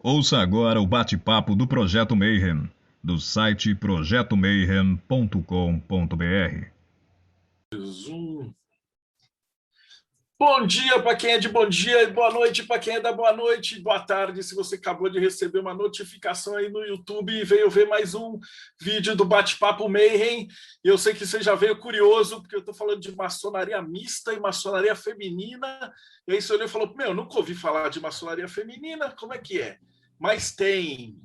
Ouça agora o bate-papo do Projeto Mayhem, do site projetomayhem.com.br. Zoom. Bom dia para quem é de bom dia e boa noite para quem é da boa noite e boa tarde. Se você acabou de receber uma notificação aí no YouTube e veio ver mais um vídeo do Bate-Papo Mayhem, e eu sei que você já veio curioso, porque eu estou falando de maçonaria mista e maçonaria feminina, e aí você olhou e falou, nunca ouvi falar de maçonaria feminina, como é que é? Mas tem.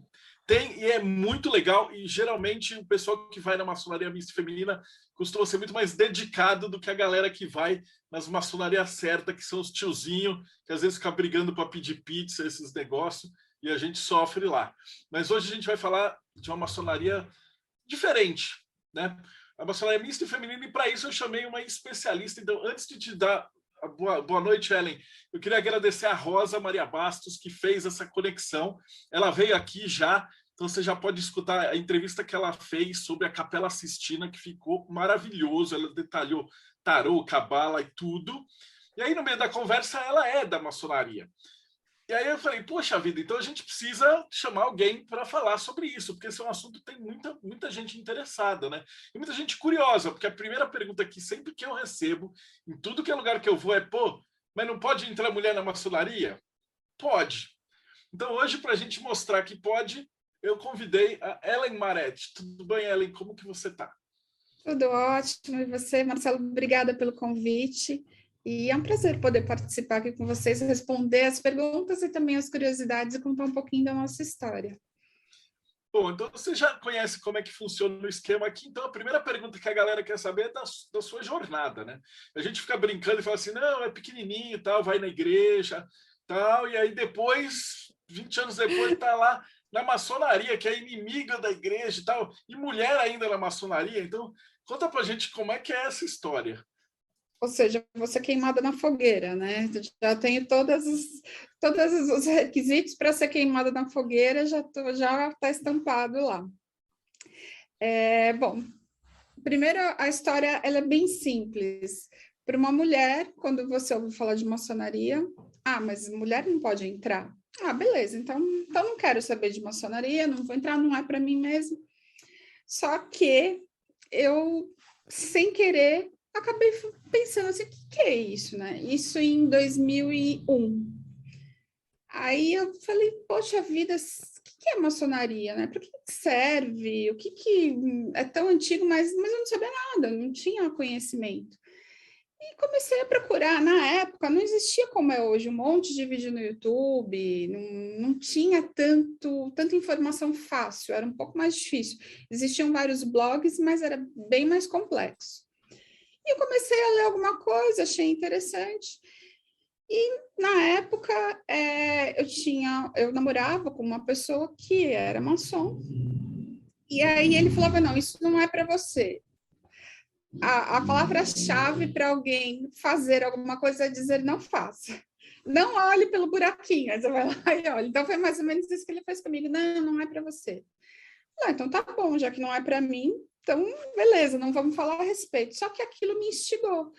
Tem, e é muito legal, e geralmente o pessoal que vai na maçonaria mista feminina costuma ser muito mais dedicado do que a galera que vai nas maçonarias certas, que são os tiozinhos, que às vezes ficam brigando para pedir pizza, esses negócios, e a gente sofre lá. Mas hoje a gente vai falar de uma maçonaria diferente, né? A maçonaria mista e feminina, e para isso eu chamei uma especialista. Então, antes de te dar a boa noite, Ellen, eu queria agradecer a Rosa Maria Bastos, que fez essa conexão. Ela veio aqui já, então você já pode escutar a entrevista que ela fez sobre a Capela Sistina, que ficou maravilhoso. Ela detalhou tarô, cabala e tudo. E aí, no meio da conversa, ela é da maçonaria. E aí eu falei, poxa vida, então a gente precisa chamar alguém para falar sobre isso, porque esse é um assunto que tem muita gente interessada, né? E muita gente curiosa, porque a primeira pergunta que sempre que eu recebo, em tudo que é lugar que eu vou, é, mas não pode entrar mulher na maçonaria? Pode. Então hoje, para a gente mostrar que pode, eu convidei a Ellen Maretti. Tudo bem, Ellen? Como que você está? Tudo ótimo. E você, Marcelo, obrigada pelo convite. E é um prazer poder participar aqui com vocês, responder as perguntas e também as curiosidades e contar um pouquinho da nossa história. Bom, então você já conhece como é que funciona o esquema aqui. Então a primeira pergunta que a galera quer saber é da sua jornada, né? A gente fica brincando e fala assim, não, é pequenininho, tal, vai na igreja, tal, e aí depois, 20 anos depois, está lá na maçonaria, que é inimiga da igreja e tal, e mulher ainda na maçonaria. Então, conta pra gente como é que é essa história. Ou seja, você queimada na fogueira, né? Já tenho todos os requisitos para ser queimada na fogueira, já está estampado lá. Bom, primeiro, a história ela é bem simples. Para uma mulher, quando você ouve falar de maçonaria, mas mulher não pode entrar. Beleza, então não quero saber de maçonaria, não vou entrar, não é para mim mesmo. Só que eu, sem querer, acabei pensando assim, o que é isso, né? Isso em 2001. Aí eu falei, poxa vida, o que é maçonaria, né? Para que serve? O que é tão antigo, mas eu não sabia nada, não tinha conhecimento. E comecei a procurar. Na época, não existia como é hoje, um monte de vídeo no YouTube, não tinha tanta informação fácil, era um pouco mais difícil. Existiam vários blogs, mas era bem mais complexo. E eu comecei a ler alguma coisa, achei interessante. E, na época, eu namorava com uma pessoa que era maçom, e aí ele falava, não, isso não é para você. A palavra-chave para alguém fazer alguma coisa é dizer não faça. Não olhe pelo buraquinho, aí você vai lá e olha. Então, foi mais ou menos isso que ele fez comigo. Não é para você. Então tá bom, já que não é para mim, então beleza, não vamos falar a respeito. Só que aquilo me instigou.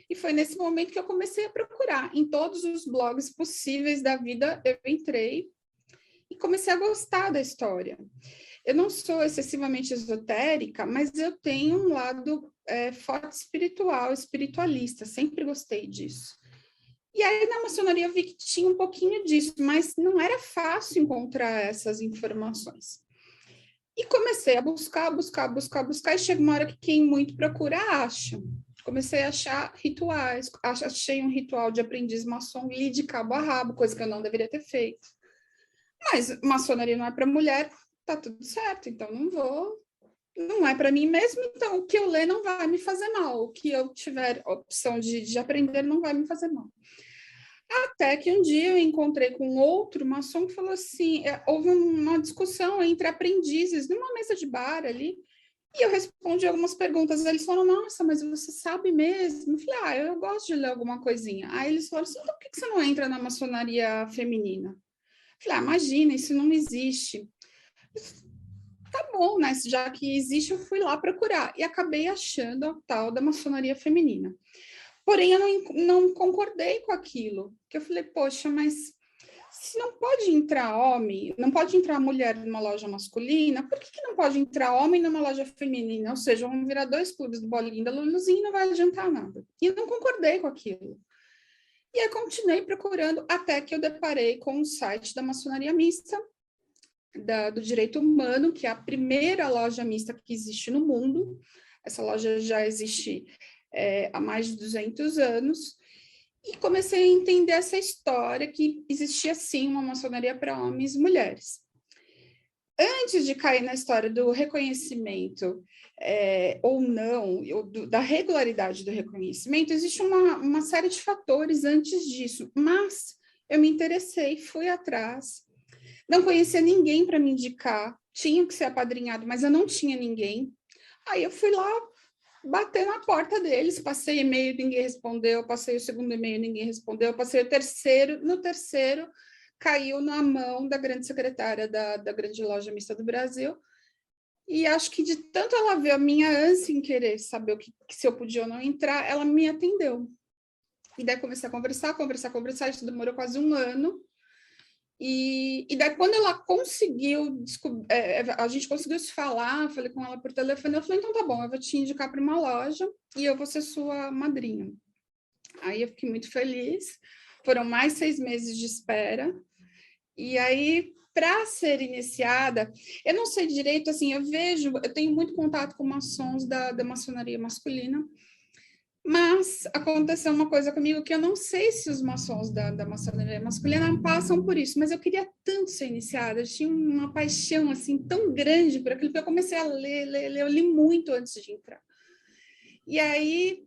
E foi nesse momento que eu comecei a procurar. Em todos os blogs possíveis da vida, eu entrei e comecei a gostar da história. Eu não sou excessivamente esotérica, mas eu tenho um lado forte espiritual, espiritualista, sempre gostei disso. E aí na maçonaria eu vi que tinha um pouquinho disso, mas não era fácil encontrar essas informações. E comecei a buscar, e chega uma hora que quem muito procura, acha. Comecei a achar rituais, achei um ritual de aprendiz maçom, li de cabo a rabo, coisa que eu não deveria ter feito. Mas maçonaria não é para mulher, tá tudo certo, então não é para mim mesmo, então o que eu ler não vai me fazer mal, o que eu tiver opção de aprender não vai me fazer mal. Até que um dia eu encontrei com outro maçom que falou assim, houve uma discussão entre aprendizes numa mesa de bar ali, e eu respondi algumas perguntas, eles falaram, nossa, mas você sabe mesmo? Eu falei, eu gosto de ler alguma coisinha. Aí eles falaram assim, então por que você não entra na maçonaria feminina? Eu falei, imagina, isso não existe. Tá bom, né? Já que existe, eu fui lá procurar e acabei achando a tal da maçonaria feminina. Porém, eu não concordei com aquilo, que eu falei, poxa, mas se não pode entrar homem, não pode entrar mulher numa loja masculina, por que não pode entrar homem numa loja feminina? Ou seja, vão virar 2 clubes do Bolinha e da Luluzinha e não vai adiantar nada. E eu não concordei com aquilo. E aí continuei procurando até que eu deparei com o site da Maçonaria Mista, do Direito Humano, que é a primeira loja mista que existe no mundo. Essa loja já existe há mais de 200 anos. E comecei a entender essa história que existia, sim, uma maçonaria para homens e mulheres. Antes de cair na história do reconhecimento ou não, da regularidade do reconhecimento, existe uma série de fatores antes disso, mas eu me interessei, fui atrás, não conhecia ninguém para me indicar, tinha que ser apadrinhado, mas eu não tinha ninguém. Aí eu fui lá bater na porta deles, passei e-mail, ninguém respondeu, passei o segundo e-mail, ninguém respondeu, passei o terceiro, no terceiro caiu na mão da grande secretária da grande loja mista do Brasil, e acho que de tanto ela ver a minha ânsia em querer saber se eu podia ou não entrar, ela me atendeu. E daí comecei a conversar, isso demorou quase um ano, e daí quando ela conseguiu, a gente conseguiu se falar, falei com ela por telefone, eu falei, então tá bom, eu vou te indicar para uma loja e eu vou ser sua madrinha. Aí eu fiquei muito feliz, foram mais 6 meses de espera, e aí, para ser iniciada, eu não sei direito, assim, eu tenho muito contato com maçons da maçonaria masculina, mas aconteceu uma coisa comigo que eu não sei se os maçons da maçonaria masculina passam por isso, mas eu queria tanto ser iniciada, eu tinha uma paixão, assim, tão grande por aquilo, que eu comecei a ler, eu li muito antes de entrar. E aí,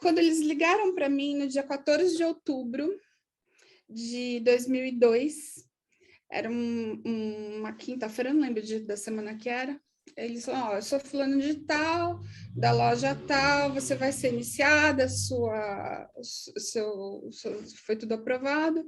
quando eles ligaram para mim, no dia 14 de outubro de 2002, era uma quinta-feira, não lembro da semana que era. Eles falaram, eu sou fulano de tal, da loja tal, você vai ser iniciada, foi tudo aprovado,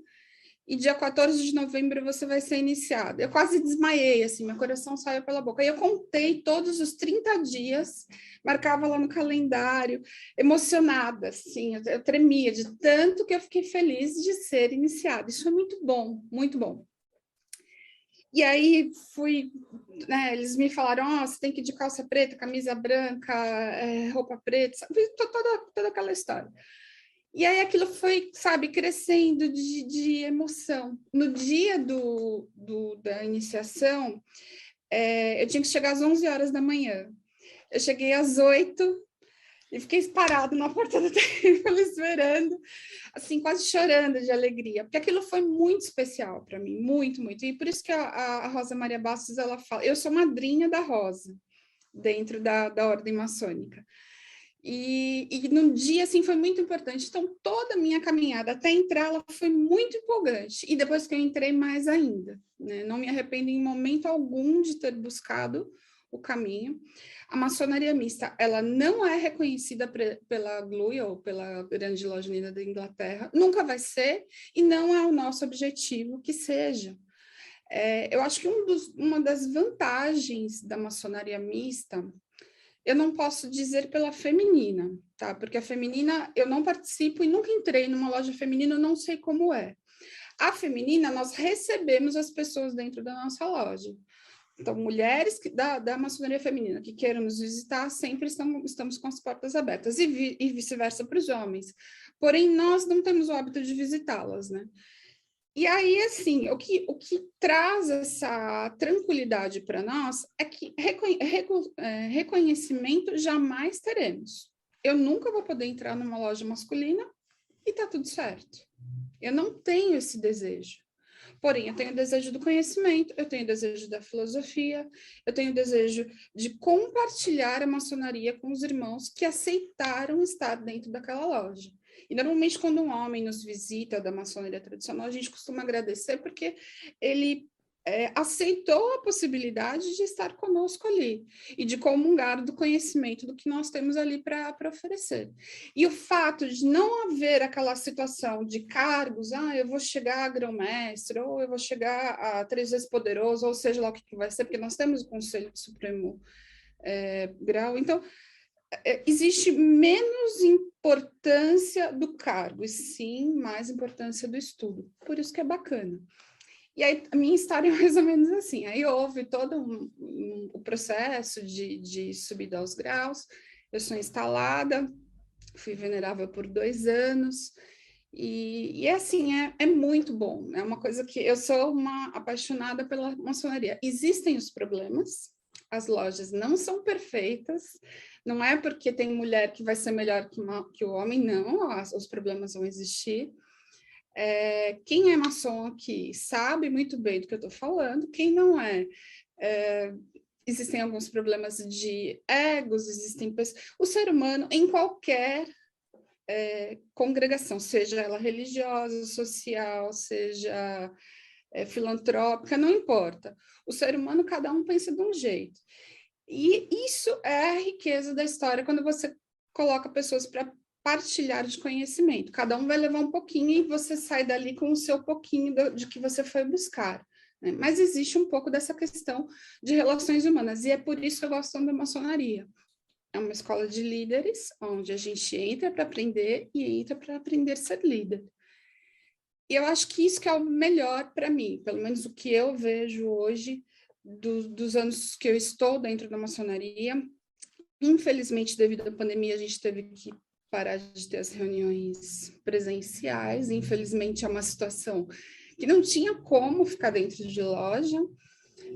e dia 14 de novembro você vai ser iniciada. Eu quase desmaiei, assim, meu coração saiu pela boca. Aí eu contei todos os 30 dias, marcava lá no calendário, emocionada, assim, eu tremia de tanto que eu fiquei feliz de ser iniciada. Isso foi muito bom, muito bom. E aí eles me falaram, você tem que ir de calça preta, camisa branca, roupa preta, sabe? Toda aquela história. E aí aquilo foi, sabe, crescendo de emoção. No dia da iniciação, eu tinha que chegar às 11 horas da manhã. Eu cheguei às 8 e fiquei parado na porta do templo esperando, assim, quase chorando de alegria, porque aquilo foi muito especial para mim, muito, muito. E por isso que a Rosa Maria Bastos, ela fala, eu sou madrinha da Rosa, dentro da ordem maçônica. E no dia, assim, foi muito importante. Então, toda a minha caminhada até entrar, ela foi muito empolgante. E depois que eu entrei, mais ainda, né? Não me arrependo em momento algum de ter buscado o caminho. A maçonaria mista, ela não é reconhecida pela GLUI, ou pela Grande Loja Unida da Inglaterra, nunca vai ser, e não é o nosso objetivo que seja. Eu acho que uma das vantagens da maçonaria mista, eu não posso dizer pela feminina, tá? Porque a feminina, eu não participo e nunca entrei numa loja feminina, eu não sei como é. A feminina, nós recebemos as pessoas dentro da nossa loja. Então, mulheres da maçonaria feminina que queiram nos visitar, sempre estamos com as portas abertas, e vice-versa para os homens. Porém, nós não temos o hábito de visitá-las, né? E aí, assim, o que traz essa tranquilidade para nós é que reconhecimento jamais teremos. Eu nunca vou poder entrar numa loja masculina e tá tudo certo. Eu não tenho esse desejo. Porém, eu tenho o desejo do conhecimento, eu tenho o desejo da filosofia, eu tenho o desejo de compartilhar a maçonaria com os irmãos que aceitaram estar dentro daquela loja. E normalmente quando um homem nos visita da maçonaria tradicional, a gente costuma agradecer porque ele aceitou a possibilidade de estar conosco ali e de comungar do conhecimento do que nós temos ali para oferecer. E o fato de não haver aquela situação de cargos, eu vou chegar a grão-mestre, ou eu vou chegar a 3 vezes poderoso, ou seja lá o que vai ser, porque nós temos o Conselho de Supremo Grau. Então, existe menos importância do cargo, e sim mais importância do estudo. Por isso que é bacana. E aí, a minha história é mais ou menos assim. Aí houve todo o processo de subida aos graus. Eu sou instalada, fui venerável por 2 anos. E assim, é muito bom. É uma coisa que eu sou uma apaixonada pela maçonaria. Existem os problemas, as lojas não são perfeitas, não é porque tem mulher que vai ser melhor que o homem, não, os problemas vão existir. Quem é maçom aqui sabe muito bem do que eu estou falando, quem não existem alguns problemas de egos, existem pessoas. O ser humano, em qualquer congregação, seja ela religiosa, social, seja filantrópica, não importa. O ser humano, cada um pensa de um jeito. E isso é a riqueza da história, quando você coloca pessoas para partilhar de conhecimento. Cada um vai levar um pouquinho e você sai dali com o seu pouquinho de que você foi buscar. Né? Mas existe um pouco dessa questão de relações humanas, e é por isso que eu gosto da maçonaria. É uma escola de líderes, onde a gente entra para aprender e entra para aprender a ser líder. E eu acho que isso que é o melhor para mim, pelo menos o que eu vejo hoje, dos anos que eu estou dentro da maçonaria. Infelizmente, devido à pandemia, a gente teve que parar de ter as reuniões presenciais. Infelizmente, é uma situação que não tinha como ficar dentro de loja,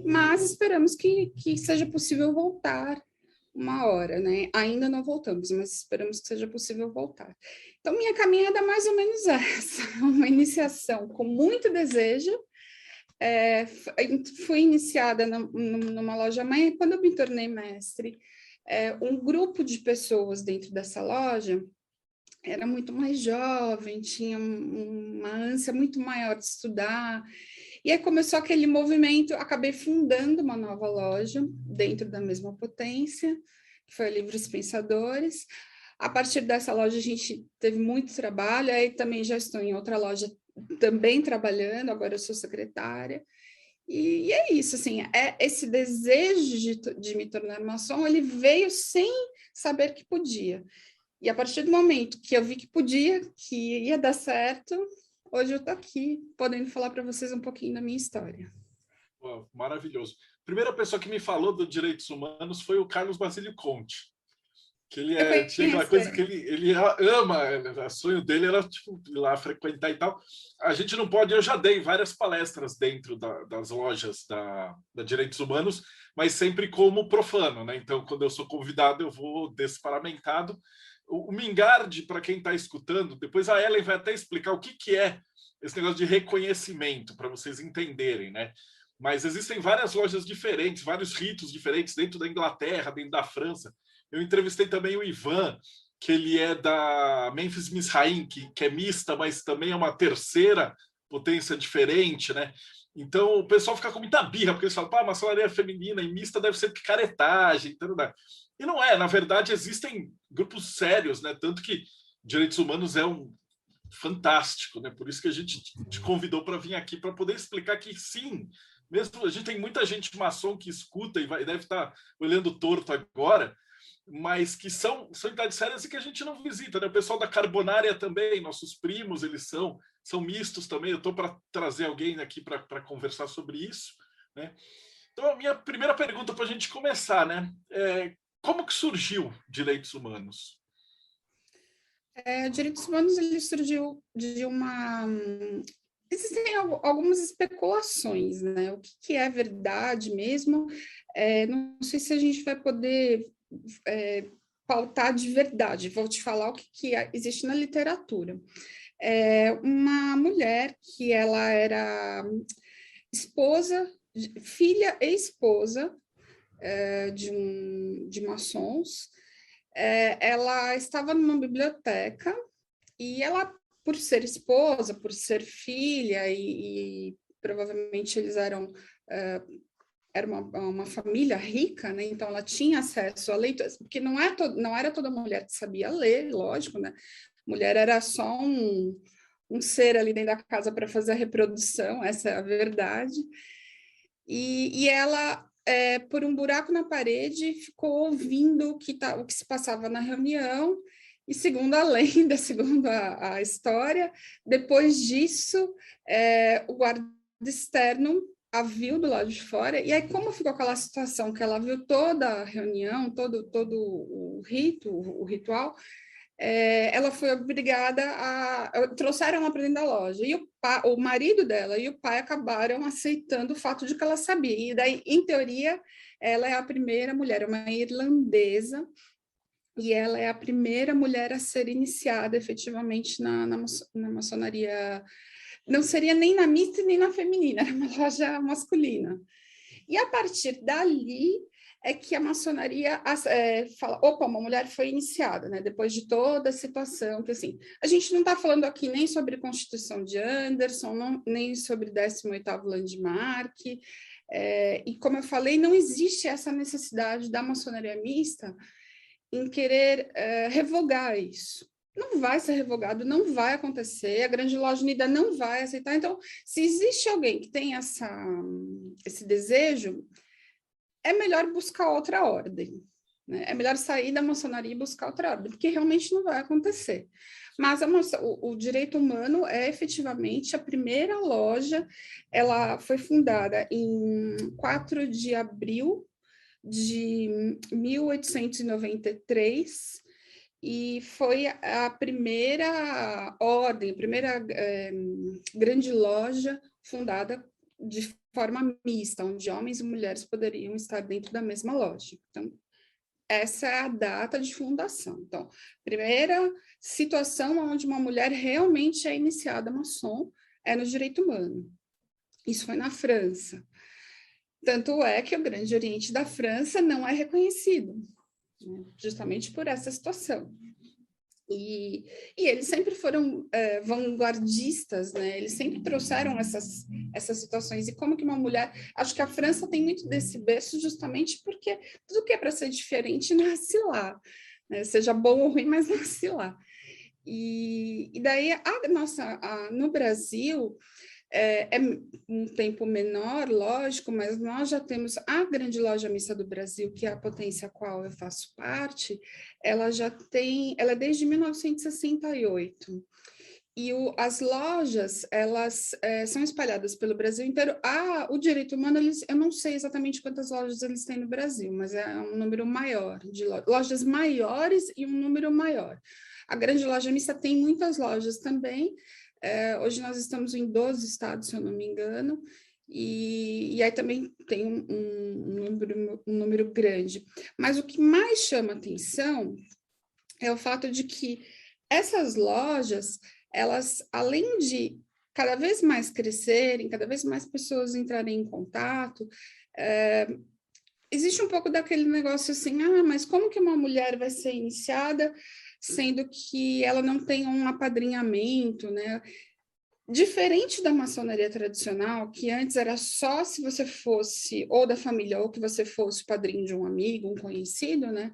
mas esperamos que seja possível voltar uma hora, né? Ainda não voltamos, mas esperamos que seja possível voltar. Então, minha caminhada é mais ou menos essa, uma iniciação com muito desejo. Fui iniciada numa loja mãe, e quando eu me tornei mestre, um grupo de pessoas dentro dessa loja era muito mais jovem, tinha uma ânsia muito maior de estudar. E aí começou aquele movimento, acabei fundando uma nova loja dentro da mesma potência, que foi a Livros Pensadores. A partir dessa loja a gente teve muito trabalho, aí também já estou em outra loja também trabalhando, agora eu sou secretária. E é isso, assim, esse desejo de me tornar maçom, ele veio sem saber que podia. E a partir do momento que eu vi que podia, que ia dar certo, hoje eu estou aqui, podendo falar para vocês um pouquinho da minha história. Uau, maravilhoso. A primeira pessoa que me falou dos direitos humanos foi o Carlos Basílio Conte, que ele tinha aquela coisa que ele ama, o sonho dele era tipo, ir lá frequentar e tal. A gente não pode, eu já dei várias palestras dentro das lojas da Direitos Humanos, mas sempre como profano, né? Então, quando eu sou convidado, eu vou desparamentado. O Mingardi, para quem está escutando, depois a Ellen vai até explicar o que é esse negócio de reconhecimento, para vocês entenderem, né? Mas existem várias lojas diferentes, vários ritos diferentes dentro da Inglaterra, dentro da França. Eu entrevistei também o Ivan, que ele é da Memphis Misraim, que é mista, mas também é uma terceira potência diferente, né? Então o pessoal fica com muita birra, porque eles falam, pá, maçonaria feminina e mista deve ser picaretagem, então, né? E não é, na verdade existem grupos sérios, né? Tanto que direitos humanos é um fantástico, né? Por isso que a gente te convidou para vir aqui para poder explicar que sim, mesmo a gente tem muita gente maçom que escuta e deve estar olhando torto agora, mas que são entidades sérias e que a gente não visita, né? O pessoal da Carbonária também, nossos primos, eles são mistos também. Eu estou para trazer alguém aqui para conversar sobre isso, né? Então, a minha primeira pergunta para a gente começar, né? Como que surgiu Direitos Humanos? Direitos Humanos, ele surgiu de uma... Existem algumas especulações, né? O que é verdade mesmo? Não sei se a gente vai poder pautar de verdade. Vou te falar o que existe na literatura. Uma mulher que ela era filha e esposa de maçons. Ela estava numa biblioteca e ela, por ser esposa, por ser filha, e provavelmente eles eram uma família rica, né? Então ela tinha acesso a leitores, porque não era toda mulher que sabia ler, lógico, né? Mulher era só um ser ali dentro da casa para fazer a reprodução, essa é a verdade. E ela por um buraco na parede, ficou ouvindo o que se passava na reunião, e segundo a lenda, segundo a história, depois disso, o guarda externo a viu do lado de fora, e aí como ficou aquela situação que ela viu toda a reunião, todo o ritual, ela foi obrigada trouxeram ela para dentro da loja, e o marido dela e o pai acabaram aceitando o fato de que ela sabia, e daí, em teoria, ela é a primeira mulher, uma irlandesa, e ela é a primeira mulher a ser iniciada efetivamente na maçonaria. Não seria nem na mista nem na feminina, era uma loja masculina. E a partir dali é que a maçonaria fala, opa, uma mulher foi iniciada, né? Depois de toda a situação, que assim, a gente não está falando aqui nem sobre a Constituição de Anderson, nem sobre 18º Landmark, e como eu falei, não existe essa necessidade da maçonaria mista em querer revogar isso. Não vai ser revogado, não vai acontecer, a Grande Loja Unida não vai aceitar. Então, se existe alguém que tem esse desejo, é melhor buscar outra ordem, né? É melhor sair da maçonaria e buscar outra ordem, porque realmente não vai acontecer. Mas o direito humano é efetivamente a primeira loja, ela foi fundada em 4 de abril de 1893, e foi a primeira ordem, a primeira grande loja fundada de forma mista, onde homens e mulheres poderiam estar dentro da mesma loja. Então, essa é a data de fundação. Então, primeira situação onde uma mulher realmente é iniciada maçom é no direito humano. Isso foi na França. Tanto é que o Grande Oriente da França não é reconhecido, né, justamente por essa situação. E eles sempre foram vanguardistas, né? Eles sempre trouxeram essas situações. E como que uma mulher... Acho que a França tem muito desse berço justamente porque tudo que é para ser diferente nasce lá, né? Seja bom ou ruim, mas nasce lá. E daí, no Brasil... É um tempo menor, lógico, mas nós já temos a Grande Loja Mista do Brasil, que é a potência a qual eu faço parte, ela é desde 1968. E as lojas, elas são espalhadas pelo Brasil inteiro. O direito humano, eu não sei exatamente quantas lojas eles têm no Brasil, mas é um número maior, de lojas maiores e um número maior. A Grande Loja Mista tem muitas lojas também. Hoje nós estamos em 12 estados, se eu não me engano, e aí também tem um número grande. Mas o que mais chama atenção é o fato de que essas lojas, elas, além de cada vez mais crescerem, cada vez mais pessoas entrarem em contato, existe um pouco daquele negócio assim, mas como que uma mulher vai ser iniciada sendo que ela não tem um apadrinhamento, né? Diferente da maçonaria tradicional, que antes era só se você fosse ou da família ou que você fosse padrinho de um amigo, um conhecido, né?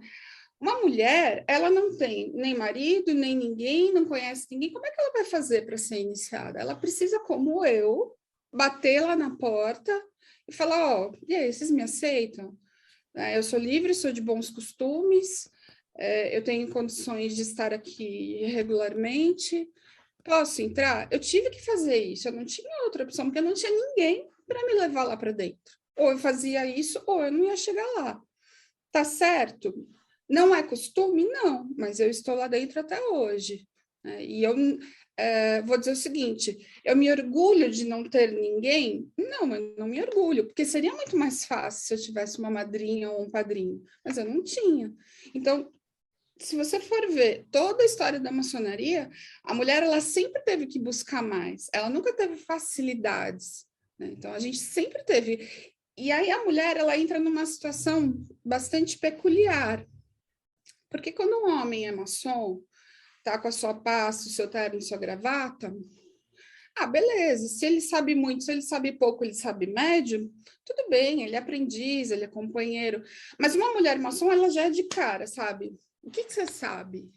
Uma mulher, ela não tem nem marido, nem ninguém, não conhece ninguém. Como é que ela vai fazer para ser iniciada? Ela precisa, como eu, bater lá na porta e falar, e aí, vocês me aceitam? Eu sou livre, sou de bons costumes, eu tenho condições de estar aqui regularmente, posso entrar? Eu tive que fazer isso, eu não tinha outra opção, porque eu não tinha ninguém para me levar lá para dentro. Ou eu fazia isso, ou eu não ia chegar lá. Tá certo? Não é costume? Não, mas eu estou lá dentro até hoje. E eu vou dizer o seguinte, eu me orgulho de não ter ninguém? Não, eu não me orgulho, porque seria muito mais fácil se eu tivesse uma madrinha ou um padrinho, mas eu não tinha. Então, se você for ver toda a história da maçonaria, a mulher ela sempre teve que buscar mais, ela nunca teve facilidades, né? Então, a gente sempre teve... E aí a mulher ela entra numa situação bastante peculiar, porque quando um homem é maçom, tá com a sua pasta, o seu terno, sua gravata, beleza, se ele sabe muito, se ele sabe pouco, ele sabe médio, tudo bem, ele é aprendiz, ele é companheiro, mas uma mulher maçom, ela já é de cara, sabe? O que você sabe?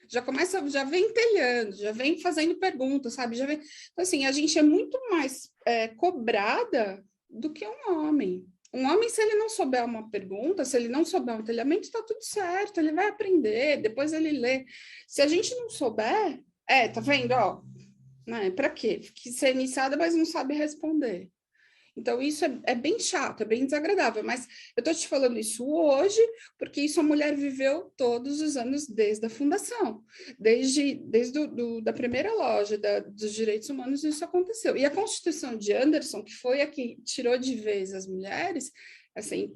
Já vem telhando, já vem fazendo perguntas, sabe? Então, assim, a gente é muito mais cobrada do que um homem. Um homem, se ele não souber uma pergunta, se ele não souber um telhamento, está tudo certo, ele vai aprender, depois ele lê. Se a gente não souber, tá vendo, ó, né, para quê? Que ser iniciada, mas não sabe responder. Então, isso é bem chato, é bem desagradável, mas eu estou te falando isso hoje, porque isso a mulher viveu todos os anos desde a fundação, desde da primeira loja dos direitos humanos, isso aconteceu. E a Constituição de Anderson, que foi a que tirou de vez as mulheres, assim,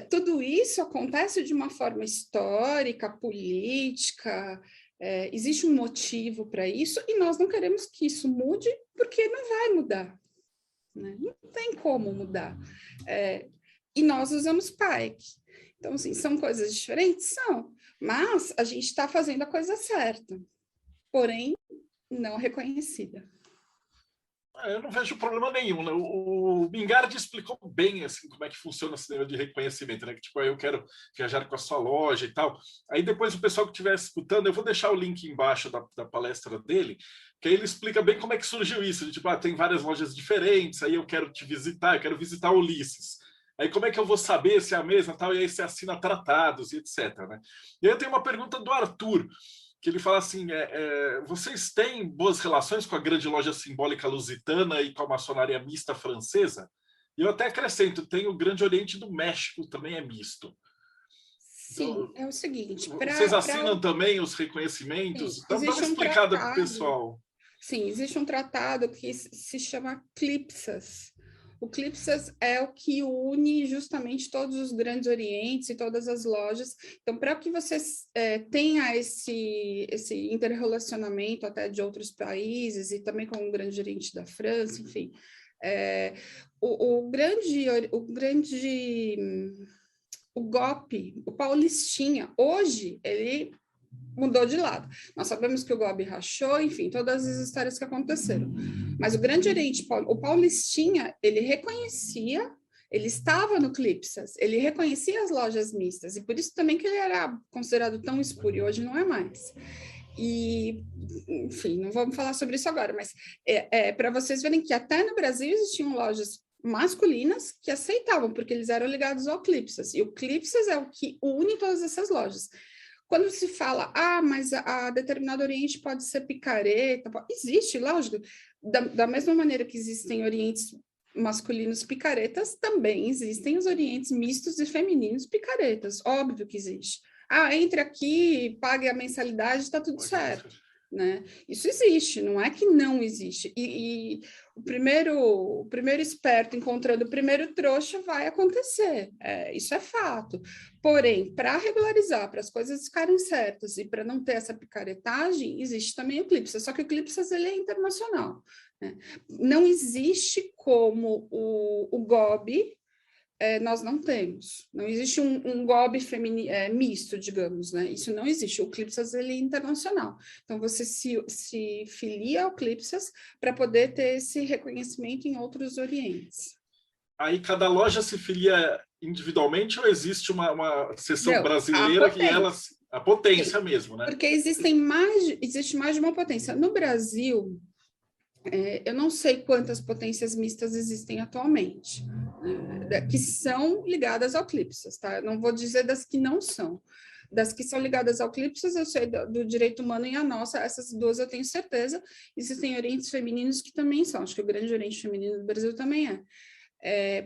tudo isso acontece de uma forma histórica, política, existe um motivo para isso, e nós não queremos que isso mude, porque não vai mudar. Né? Não tem como mudar. E nós usamos PAEC. Então, assim, são coisas diferentes? São, mas a gente está fazendo a coisa certa, porém, não reconhecida. Eu não vejo problema nenhum, né? O Mingardi explicou bem assim, como é que funciona esse negócio de reconhecimento, né? Que tipo, eu quero viajar com a sua loja e tal. Aí depois o pessoal que estiver escutando, eu vou deixar o link embaixo da palestra dele, que aí ele explica bem como é que surgiu isso. De, tipo, tem várias lojas diferentes, aí eu quero te visitar, eu quero visitar Ulisses. Aí como é que eu vou saber se é a mesma tal? E aí você assina tratados e etc. Né? E aí eu tenho uma pergunta do Arthur, que ele fala assim, vocês têm boas relações com a grande loja simbólica lusitana e com a maçonaria mista francesa? E eu até acrescento, tem o Grande Oriente do México, também é misto. Sim, então, é o seguinte... Vocês assinam também os reconhecimentos? Sim, Dá uma explicada para o pessoal. Sim, existe um tratado que se chama CLIPSAS. O CLIPSAS é o que une justamente todos os grandes orientes e todas as lojas. Então, para que você tenha esse interrelacionamento até de outros países e também com o Grande Oriente da França, enfim, o GOP, o Paulistinha, hoje ele mudou de lado. Nós sabemos que o GOB rachou, enfim, todas as histórias que aconteceram. Mas o Grande Oriente, o Paulistinha, ele reconhecia, ele estava no CLIPSAS, ele reconhecia as lojas mistas, e por isso também que ele era considerado tão espúrio, hoje não é mais. E, enfim, não vamos falar sobre isso agora, mas para vocês verem que até no Brasil existiam lojas masculinas que aceitavam, porque eles eram ligados ao CLIPSAS, e o CLIPSAS é o que une todas essas lojas. Quando se fala, mas a determinado oriente pode ser picareta, existe, lógico, da mesma maneira que existem orientes masculinos picaretas, também existem os orientes mistos e femininos picaretas, óbvio que existe. Entre aqui, pague a mensalidade, está tudo certo. Né? Isso existe, não é que não existe. E o primeiro esperto encontrando o primeiro trouxa vai acontecer, isso é fato. Porém, para regularizar, para as coisas ficarem certas e para não ter essa picaretagem, existe também o CLIPSAS, só que o CLIPSAS ele é internacional. Né? Não existe como o GOB, nós não temos. Não existe um GOB misto, digamos, né? Isso não existe. O CLIPSAS ele é internacional. Então, você se filia ao CLIPSAS para poder ter esse reconhecimento em outros orientes. Aí cada loja se filia individualmente ou existe uma seção brasileira que elas... A potência mesmo, né? Porque existe mais de uma potência. No Brasil, eu não sei quantas potências mistas existem atualmente, que são ligadas ao CLIPSAS, tá? Eu não vou dizer das que não são. Das que são ligadas ao CLIPSAS, eu sei do direito humano e a nossa, essas duas eu tenho certeza. Existem orientes femininos que também são, acho que o Grande Oriente Feminino do Brasil também é.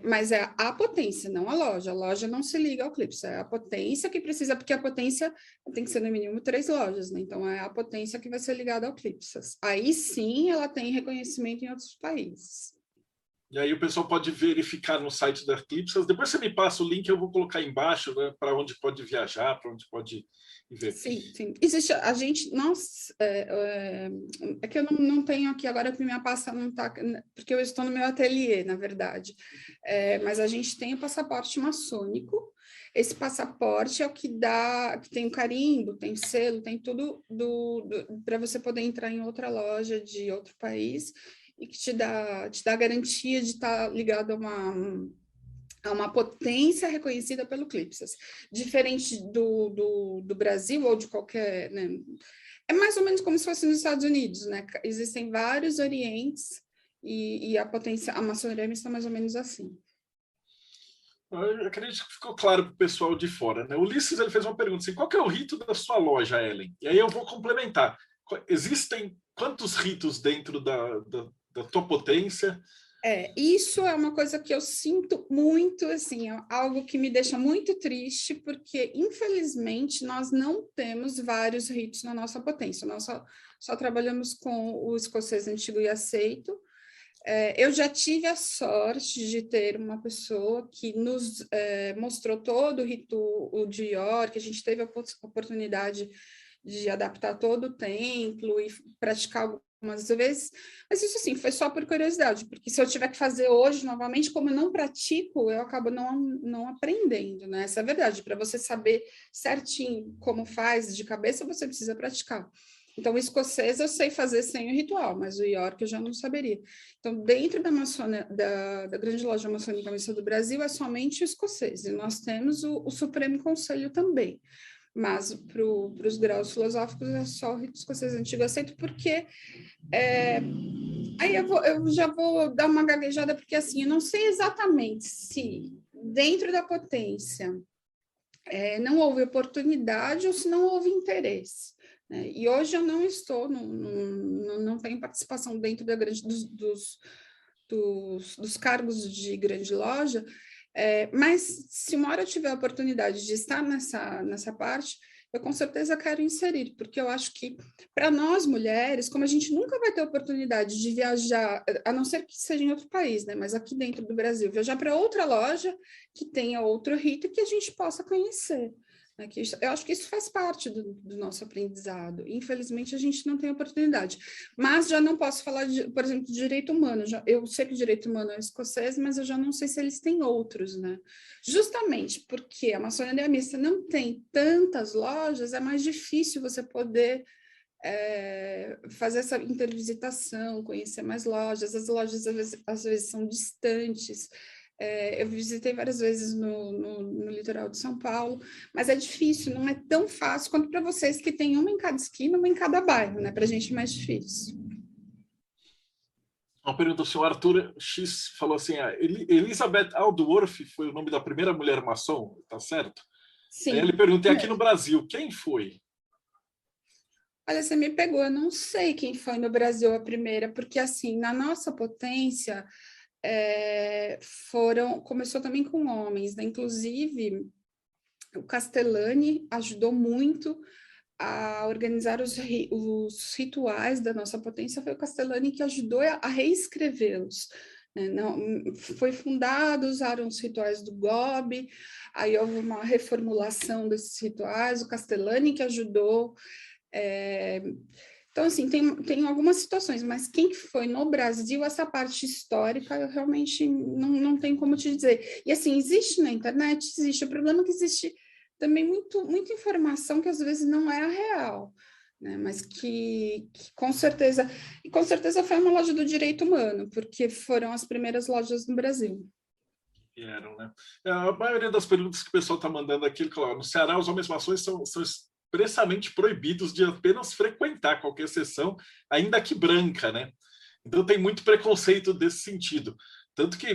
Mas é a potência, não a loja não se liga ao CLIPSAS, é a potência que precisa, porque a potência tem que ser no mínimo 3 lojas, né? Então é a potência que vai ser ligada ao CLIPSAS. Aí sim ela tem reconhecimento em outros países. E aí o pessoal pode verificar no site da CLIPSAS, depois você me passa o link, eu vou colocar embaixo, né, para onde pode viajar, para onde pode ver. Sim. Existe, a gente, é que eu não tenho aqui agora, porque minha pasta não está, porque eu estou no meu ateliê, na verdade, mas a gente tem o passaporte maçônico. Esse passaporte é o que tem o carimbo, tem selo, tem tudo para você poder entrar em outra loja de outro país, e que te dá a garantia de estar ligado a uma potência reconhecida pelo CLIPSAS. Diferente do Brasil ou de qualquer... Né? É mais ou menos como se fosse nos Estados Unidos, né? Existem vários orientes e a maçonaria mista mais ou menos assim. Eu acredito que ficou claro para o pessoal de fora, né? O Ulisses ele fez uma pergunta assim: qual que é o rito da sua loja, Ellen? E aí eu vou complementar. Existem quantos ritos dentro da tua potência? Isso é uma coisa que eu sinto muito, assim, é algo que me deixa muito triste, porque, infelizmente, nós não temos vários ritos na nossa potência. Nós só trabalhamos com o escocês antigo e aceito. Eu já tive a sorte de ter uma pessoa que nos mostrou todo o rito de York, a gente teve a oportunidade de adaptar todo o templo e praticar algumas vezes, mas isso assim, foi só por curiosidade, porque se eu tiver que fazer hoje novamente, como eu não pratico, eu acabo não aprendendo, né? Essa é a verdade, para você saber certinho como faz de cabeça, você precisa praticar. Então, o escocês eu sei fazer sem o ritual, mas o York eu já não saberia. Então, dentro da grande loja maçônica mista do Brasil, é somente o escocês, e nós temos o Supremo Conselho também. Mas para os graus filosóficos é só o rito escocês antigo aceito, porque aí eu já vou dar uma gaguejada, porque assim, eu não sei exatamente se dentro da potência não houve oportunidade ou se não houve interesse. Né? E hoje eu não estou, não tenho participação dentro da dos cargos de grande loja, mas se uma hora eu tiver a oportunidade de estar nessa parte, eu com certeza quero inserir, porque eu acho que para nós mulheres, como a gente nunca vai ter oportunidade de viajar, a não ser que seja em outro país, né? Mas aqui dentro do Brasil, viajar para outra loja que tenha outro rito que a gente possa conhecer. Eu acho que isso faz parte do nosso aprendizado. Infelizmente, a gente não tem oportunidade. Mas já não posso falar, por exemplo, de direito humano. Eu sei que o direito humano é escocês, mas eu já não sei se eles têm outros, né? Justamente porque a maçonaria mista não tem tantas lojas, é mais difícil você poder fazer essa intervisitação, conhecer mais lojas. As lojas, às vezes são distantes. Eu visitei várias vezes no litoral de São Paulo, mas é difícil, não é tão fácil quanto para vocês que tem uma em cada esquina, uma em cada bairro, né? Para a gente é mais difícil. Uma pergunta, o senhor Arthur X falou assim, Elizabeth Aldworth foi o nome da primeira mulher maçom, tá certo? Sim. Aí ele pergunta, aqui no Brasil, quem foi? Olha, você me pegou, eu não sei quem foi no Brasil a primeira, porque assim, na nossa potência, começou também com homens, né? Inclusive o Castellani ajudou muito a organizar os rituais da nossa potência, foi o Castellani que ajudou a reescrevê-los. Né? Foi fundado, usaram os rituais do GOB, aí houve uma reformulação desses rituais, o Castellani que ajudou. Então, assim, tem algumas situações, mas quem foi no Brasil, essa parte histórica, eu realmente não tenho como te dizer. E, assim, existe na internet, existe. O problema é que existe também muita informação que, às vezes, não é a real, né? Mas que com certeza foi uma loja do direito humano, porque foram as primeiras lojas no Brasil. Eram, né? A maioria das perguntas que o pessoal está mandando aqui, claro, no Ceará, os homens maçons são expressamente proibidos de apenas frequentar qualquer sessão, ainda que branca, né? Então tem muito preconceito desse sentido. Tanto que,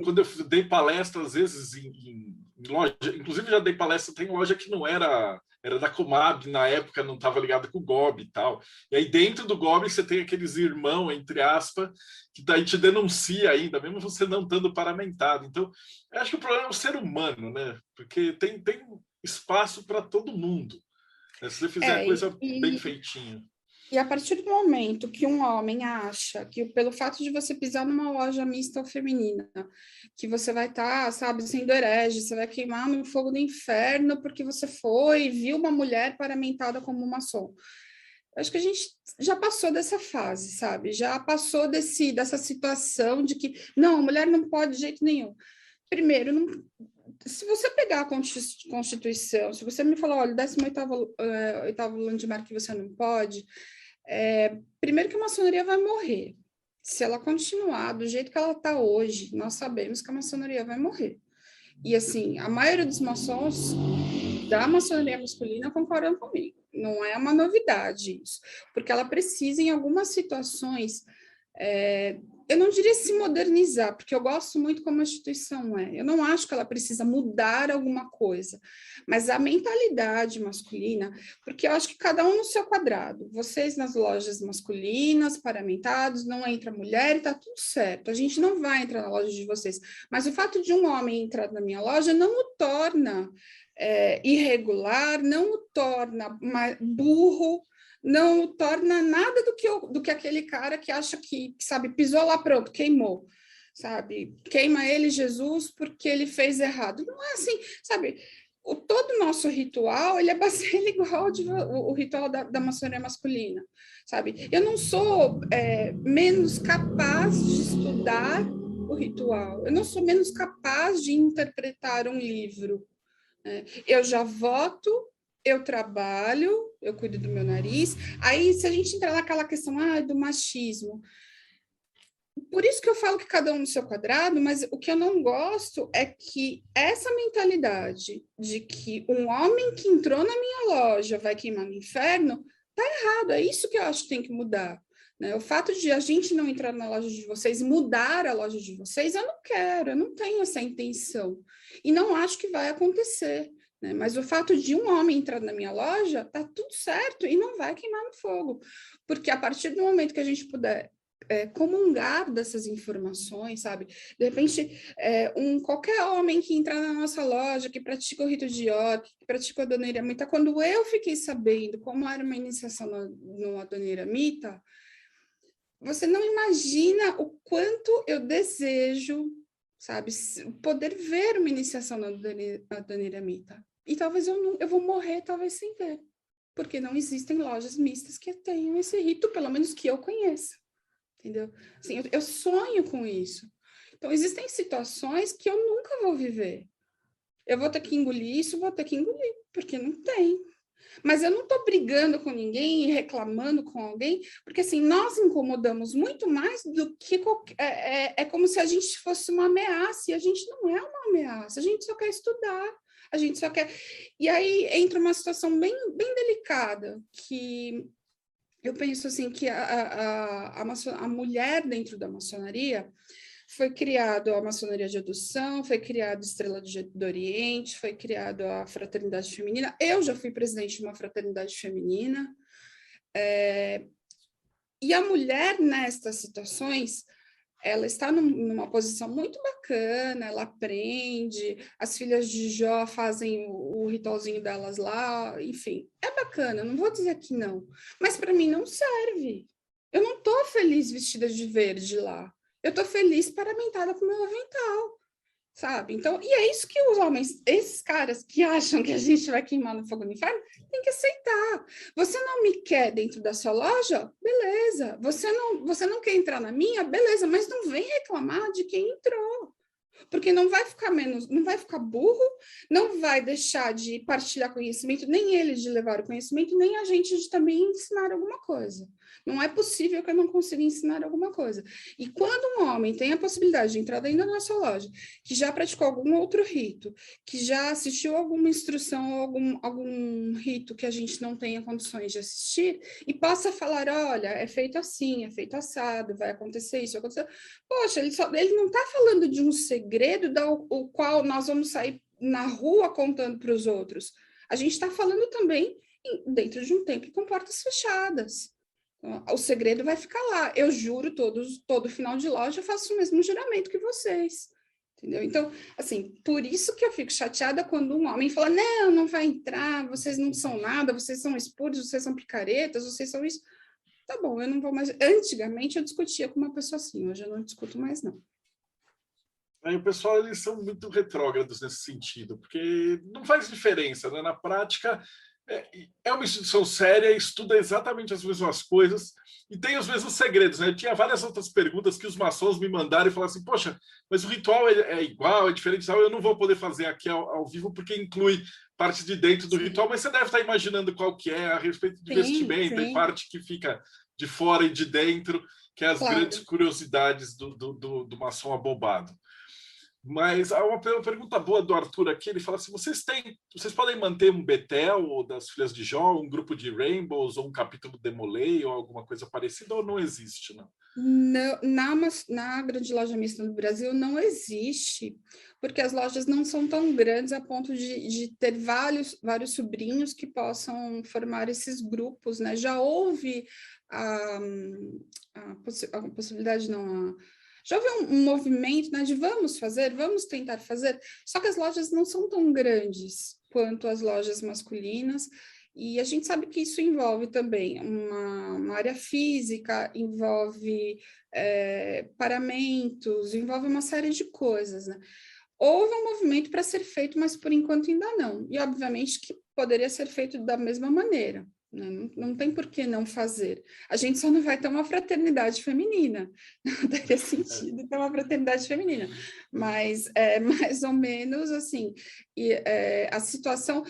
quando eu dei palestra, às vezes, em loja, inclusive já dei palestra, tem loja que não era da Comab, na época não estava ligada com o GOB e tal. E aí dentro do GOB você tem aqueles irmãos, entre aspas, que daí te denuncia ainda, mesmo você não estando paramentado. Então, eu acho que o problema é o ser humano, né? Porque tem espaço para todo mundo, né? Se você fizer a coisa bem feitinha. E a partir do momento que um homem acha que pelo fato de você pisar numa loja mista ou feminina, que você vai estar, sabe, sendo herege, você vai queimar no fogo do inferno porque você foi e viu uma mulher paramentada como maçom. Acho que a gente já passou dessa fase, sabe? Já passou dessa situação de que, não, a mulher não pode de jeito nenhum. Primeiro, se você pegar a Constituição, se você me falar, olha, 18º landmark que você não pode, primeiro que a maçonaria vai morrer. Se ela continuar do jeito que ela está hoje, nós sabemos que a maçonaria vai morrer. E, assim, a maioria dos maçons da maçonaria masculina concordam comigo. Não é uma novidade isso, porque ela precisa, em algumas situações, Eu não diria se modernizar, porque eu gosto muito como a instituição é. Eu não acho que ela precisa mudar alguma coisa, mas a mentalidade masculina, porque eu acho que cada um no seu quadrado. Vocês nas lojas masculinas, paramentados, não entra mulher e tá tudo certo. A gente não vai entrar na loja de vocês. Mas o fato de um homem entrar na minha loja não o torna irregular, não o torna burro, não torna nada do que aquele cara que acha que, sabe, pisou lá, pronto, queimou, sabe? Queima ele, Jesus, porque ele fez errado. Não é assim, sabe? Todo o nosso ritual, ele é ele igual o ritual da maçonaria masculina, sabe? Eu não sou menos capaz de estudar o ritual, eu não sou menos capaz de interpretar um livro. Eu já voto, eu trabalho, eu cuido do meu nariz. Aí, se a gente entrar naquela questão do machismo, por isso que eu falo que cada um no seu quadrado, mas o que eu não gosto é que essa mentalidade de que um homem que entrou na minha loja vai queimar no inferno, tá errado. É isso que eu acho que tem que mudar. Né? O fato de a gente não entrar na loja de vocês, mudar a loja de vocês, eu não quero, eu não tenho essa intenção. E não acho que vai acontecer. Mas o fato de um homem entrar na minha loja, tá tudo certo e não vai queimar no fogo. Porque a partir do momento que a gente puder comungar dessas informações, sabe? De repente, qualquer homem que entrar na nossa loja, que pratica o rito de York, que pratica a Adoniram Mita, quando eu fiquei sabendo como era uma iniciação no Adoniram Mita, você não imagina o quanto eu desejo, sabe, poder ver uma iniciação na Adoniram Mita. E talvez eu vou morrer, talvez sem ver, porque não existem lojas mistas que tenham esse rito, pelo menos que eu conheça, entendeu? Assim, eu sonho com isso. Então, existem situações que eu nunca vou viver. Eu vou ter que engolir isso, vou ter que engolir, porque não tem. Mas eu não estou brigando com ninguém e reclamando com alguém, porque assim, nós incomodamos muito mais do que é como se a gente fosse uma ameaça, e a gente não é uma ameaça, a gente só quer estudar, a gente só quer... E aí entra uma situação bem, bem delicada, que eu penso assim, que a mulher dentro da maçonaria foi criado a maçonaria de adoção, foi criado a Estrela do Oriente, foi criado a Fraternidade Feminina. Eu já fui presidente de uma fraternidade feminina. E a mulher, nestas situações, ela está numa posição muito bacana, ela aprende, as filhas de Jó fazem o ritualzinho delas lá, enfim, é bacana, não vou dizer que não, mas para mim não serve. Eu não estou feliz vestida de verde lá. Eu estou feliz paramentada com o meu avental, sabe? Então, e é isso que os homens, esses caras que acham que a gente vai queimar no fogo do inferno, tem que aceitar. Você não me quer dentro da sua loja? Beleza. Você não quer entrar na minha? Beleza, mas não vem reclamar de quem entrou. Porque não vai ficar burro, não vai deixar de partilhar conhecimento, nem ele de levar o conhecimento, nem a gente de também ensinar alguma coisa. Não é possível que eu não consiga ensinar alguma coisa. E quando um homem tem a possibilidade de entrar dentro da nossa loja, que já praticou algum outro rito, que já assistiu alguma instrução ou algum rito que a gente não tenha condições de assistir, e possa falar, olha, é feito assim, é feito assado, vai acontecer isso, vai acontecer... Poxa, ele não está falando de um segredo o qual nós vamos sair na rua contando para os outros. A gente está falando também dentro de um templo com portas fechadas. O segredo vai ficar lá. Eu juro, todo final de loja eu faço o mesmo juramento que vocês. Entendeu? Então, assim, por isso que eu fico chateada quando um homem fala, não vai entrar, vocês não são nada, vocês são espúrios, vocês são picaretas, vocês são isso. Tá bom, eu não vou mais... Antigamente eu discutia com uma pessoa assim, hoje eu não discuto mais, não. Aí o pessoal, eles são muito retrógrados nesse sentido, porque não faz diferença, né? Na prática, é uma instituição séria, estuda exatamente as mesmas coisas e tem os mesmos segredos, né? Eu tinha várias outras perguntas que os maçons me mandaram e falaram assim, poxa, mas o ritual é igual, é diferente, eu não vou poder fazer aqui ao vivo porque inclui parte de dentro do ritual, mas você deve estar imaginando qual que é a respeito de vestimenta e parte que fica de fora e de dentro, que é as grandes curiosidades do maçom abobado. Mas há uma pergunta boa do Arthur aqui, ele fala assim, vocês podem manter um Bethel das Filhas de Jó, um grupo de Rainbows, ou um capítulo Demolei, ou alguma coisa parecida, ou não existe, não? Na grande loja mista no Brasil não existe, porque as lojas não são tão grandes a ponto de ter vários sobrinhos que possam formar esses grupos, né? Já houve a possibilidade, não, já houve um movimento, né, de vamos tentar fazer, só que as lojas não são tão grandes quanto as lojas masculinas, e a gente sabe que isso envolve também uma área física, envolve paramentos, envolve uma série de coisas, né? Houve um movimento para ser feito, mas por enquanto ainda não. E obviamente que poderia ser feito da mesma maneira, né? Não tem por que não fazer. A gente só não vai ter uma fraternidade feminina. Não teria sentido ter uma fraternidade feminina. Mas é mais ou menos assim. A situação,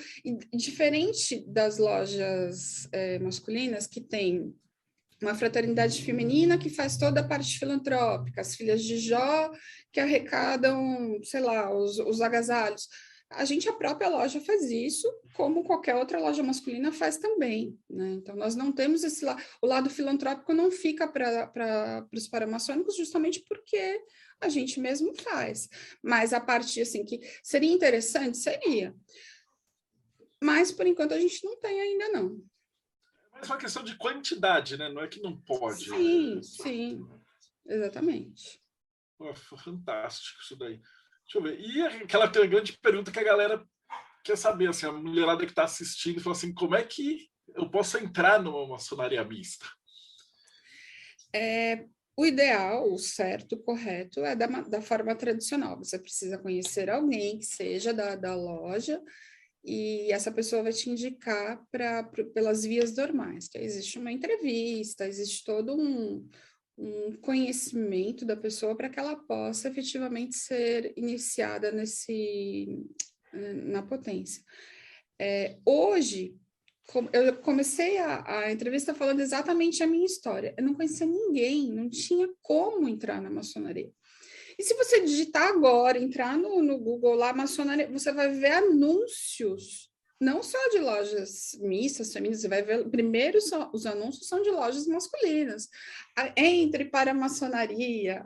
diferente das lojas masculinas, que tem uma fraternidade feminina que faz toda a parte filantrópica, as Filhas de Jó que arrecadam, sei lá, os agasalhos. A própria loja faz isso, como qualquer outra loja masculina faz também, né? Então, nós não temos o lado filantrópico não fica para os paramaçônicos, justamente porque a gente mesmo faz. Mas a parte, assim, que seria interessante, seria. Mas, por enquanto, a gente não tem ainda, não. Mas é uma questão de quantidade, né? Não é que não pode. Sim, sim, exatamente. Pô, fantástico isso daí. Deixa eu ver. E aquela grande pergunta que a galera quer saber, assim, a mulherada que está assistindo, fala assim, como é que eu posso entrar numa maçonaria mista? O ideal, o certo, o correto, é da forma tradicional. Você precisa conhecer alguém que seja da loja, e essa pessoa vai te indicar pelas vias normais, que existe uma entrevista, existe todo um conhecimento da pessoa para que ela possa efetivamente ser iniciada na potência. Hoje, eu comecei a entrevista falando exatamente a minha história. Eu não conhecia ninguém, não tinha como entrar na maçonaria. E se você digitar agora, entrar no Google lá, maçonaria, você vai ver anúncios, não só de lojas mistas, femininas, você vai ver, primeiro os anúncios são de lojas masculinas. Entre para a maçonaria,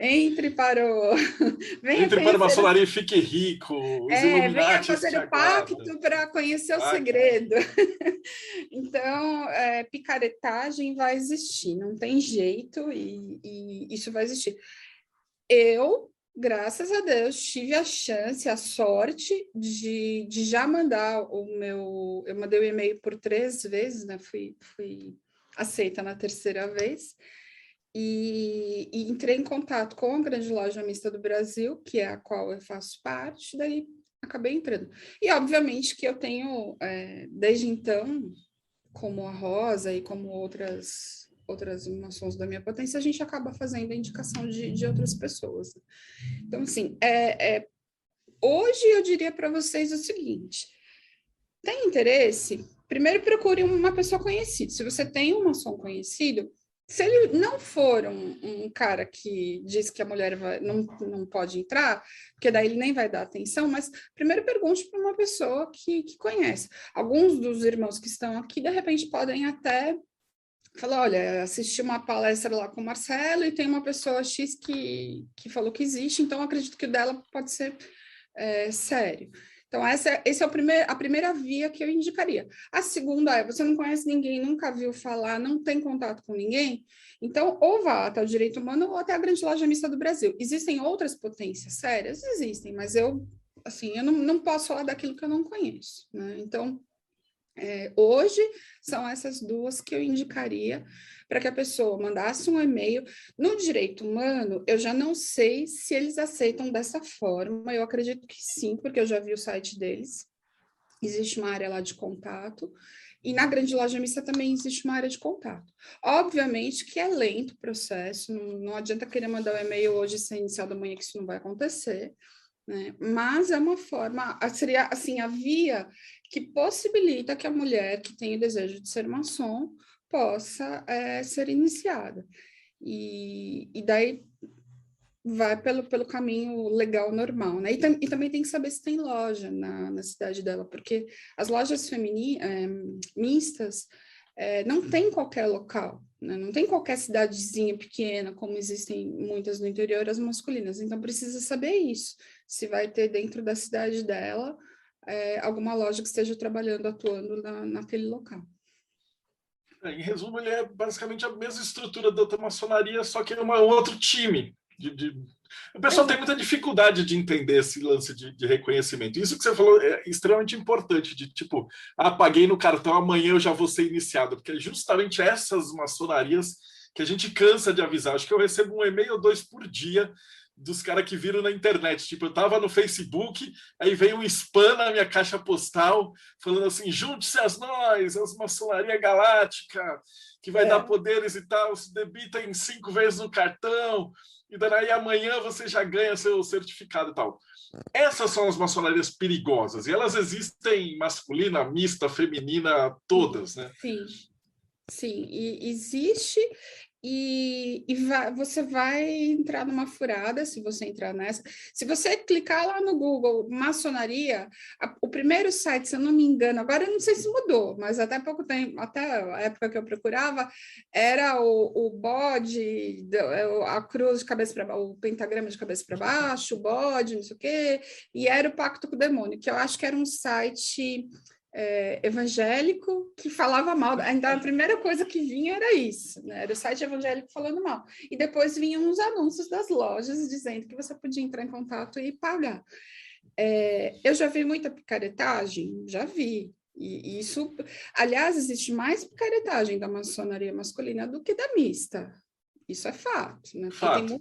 entre para o... Entre para a maçonaria e fique rico, os venha Illuminati fazer o pacto para conhecer o segredo. Então, picaretagem vai existir, não tem jeito, e isso vai existir. Eu, graças a Deus, tive a chance, a sorte de já mandar eu mandei o e-mail por 3 vezes, né? Fui aceita na terceira vez, e entrei em contato com a grande loja mista do Brasil, que é a qual eu faço parte, daí acabei entrando. E, obviamente, que eu tenho, desde então, como a Rosa e como outras maçons da minha potência, a gente acaba fazendo a indicação de outras pessoas. Então, assim, hoje eu diria para vocês o seguinte: tem interesse? Primeiro procure uma pessoa conhecida. Se você tem um maçom conhecido, se ele não for um cara que diz que a mulher não pode entrar, porque daí ele nem vai dar atenção, mas primeiro pergunte para uma pessoa que conhece. Alguns dos irmãos que estão aqui, de repente, podem até falar, olha, assisti uma palestra lá com o Marcelo e tem uma pessoa X que falou que existe, então acredito que o dela pode ser sério. Então, essa é a primeira via que eu indicaria. A segunda você não conhece ninguém, nunca viu falar, não tem contato com ninguém, então ou vá até o Direito Humano ou até a grande loja mista do Brasil. Existem outras potências sérias? Existem, mas eu não posso falar daquilo que eu não conheço, né? Então, hoje são essas duas que eu indicaria para que a pessoa mandasse um e-mail. No Direito Humano, eu já não sei se eles aceitam dessa forma, eu acredito que sim, porque eu já vi o site deles, existe uma área lá de contato, e na grande loja mista também existe uma área de contato. Obviamente que é lento o processo, não adianta querer mandar um e-mail hoje sem iniciar da manhã, que isso não vai acontecer, né? Mas é uma forma, seria assim, a via que possibilita que a mulher que tem o desejo de ser maçom possa ser iniciada. E daí, vai pelo caminho legal, normal, né? E também tem que saber se tem loja na cidade dela, porque as lojas mistas não tem em qualquer local, né? Não tem em qualquer cidadezinha pequena, como existem muitas no interior, as masculinas. Então, precisa saber isso, se vai ter dentro da cidade dela alguma loja que esteja trabalhando, atuando naquele local. Em resumo, ele é basicamente a mesma estrutura da outra maçonaria, só que é um outro time. O pessoal tem muita dificuldade de entender esse lance de reconhecimento. Isso que você falou é extremamente importante, de tipo, paguei no cartão, amanhã eu já vou ser iniciado, porque é justamente essas maçonarias que a gente cansa de avisar. Acho que eu recebo um e-mail ou 2 por dia dos caras que viram na internet. Tipo, eu tava no Facebook, aí veio um spam na minha caixa postal, falando assim, junte-se a nós, as maçonaria galáctica, que vai dar poderes e tal, se debita em 5 vezes no cartão, e daí amanhã você já ganha seu certificado e tal. Essas são as maçonarias perigosas, e elas existem masculina, mista, feminina, todas, né? Sim, e existe, você vai entrar numa furada se você entrar nessa. Se você clicar lá no Google maçonaria, o primeiro site, se eu não me engano, agora eu não sei se mudou, mas até pouco tempo, até a época que eu procurava, era o bode, a cruz de cabeça para baixo, o pentagrama de cabeça para baixo, o bode, não sei o quê, e era o Pacto com o Demônio, que eu acho que era um site evangélico que falava mal. Então, a primeira coisa que vinha era isso, né? Era o site evangélico falando mal. E depois vinham os anúncios das lojas dizendo que você podia entrar em contato e pagar. Eu já vi muita picaretagem? Já vi. E isso, aliás, existe mais picaretagem da maçonaria masculina do que da mista. Isso é fato, né? Fato.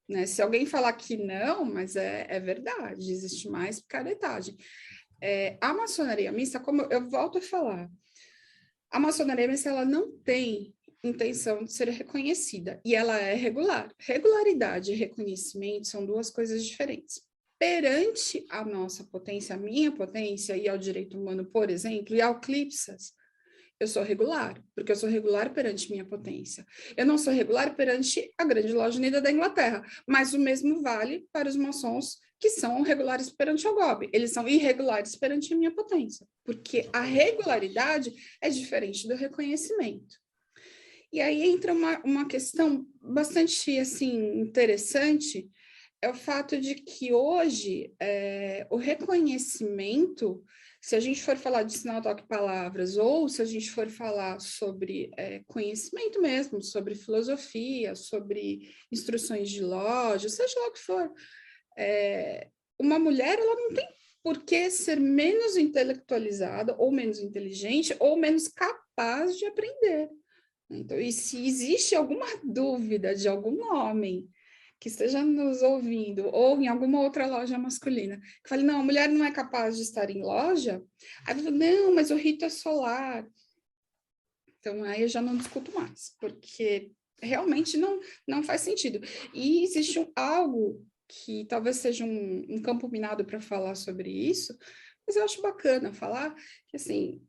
Né? Se alguém falar que não, mas é verdade, existe mais picaretagem. A maçonaria mista, como eu volto a falar, a maçonaria mista ela não tem intenção de ser reconhecida e ela é regular. Regularidade e reconhecimento são duas coisas diferentes. Perante a nossa potência, a minha potência e ao direito humano, por exemplo, e ao CLIPSAS, eu sou regular, porque eu sou regular perante minha potência. Eu não sou regular perante a Grande Loja Unida da Inglaterra, mas o mesmo vale para os maçons que são regulares perante o GOB. Eles são irregulares perante a minha potência, porque a regularidade é diferente do reconhecimento. E aí entra uma questão bastante assim, interessante, é o fato de que hoje o reconhecimento, se a gente for falar de sinal, toque, palavras, ou se a gente for falar sobre conhecimento mesmo, sobre filosofia, sobre instruções de loja, seja lá o que for, uma mulher ela não tem por que ser menos intelectualizada, ou menos inteligente, ou menos capaz de aprender. Então, e se existe alguma dúvida de algum homem que esteja nos ouvindo, ou em alguma outra loja masculina, que fale, não, a mulher não é capaz de estar em loja, aí eu falo, não, mas o rito é solar. Então, aí eu já não discuto mais, porque realmente não faz sentido. E existe algo que talvez seja um campo minado para falar sobre isso, mas eu acho bacana falar que, assim,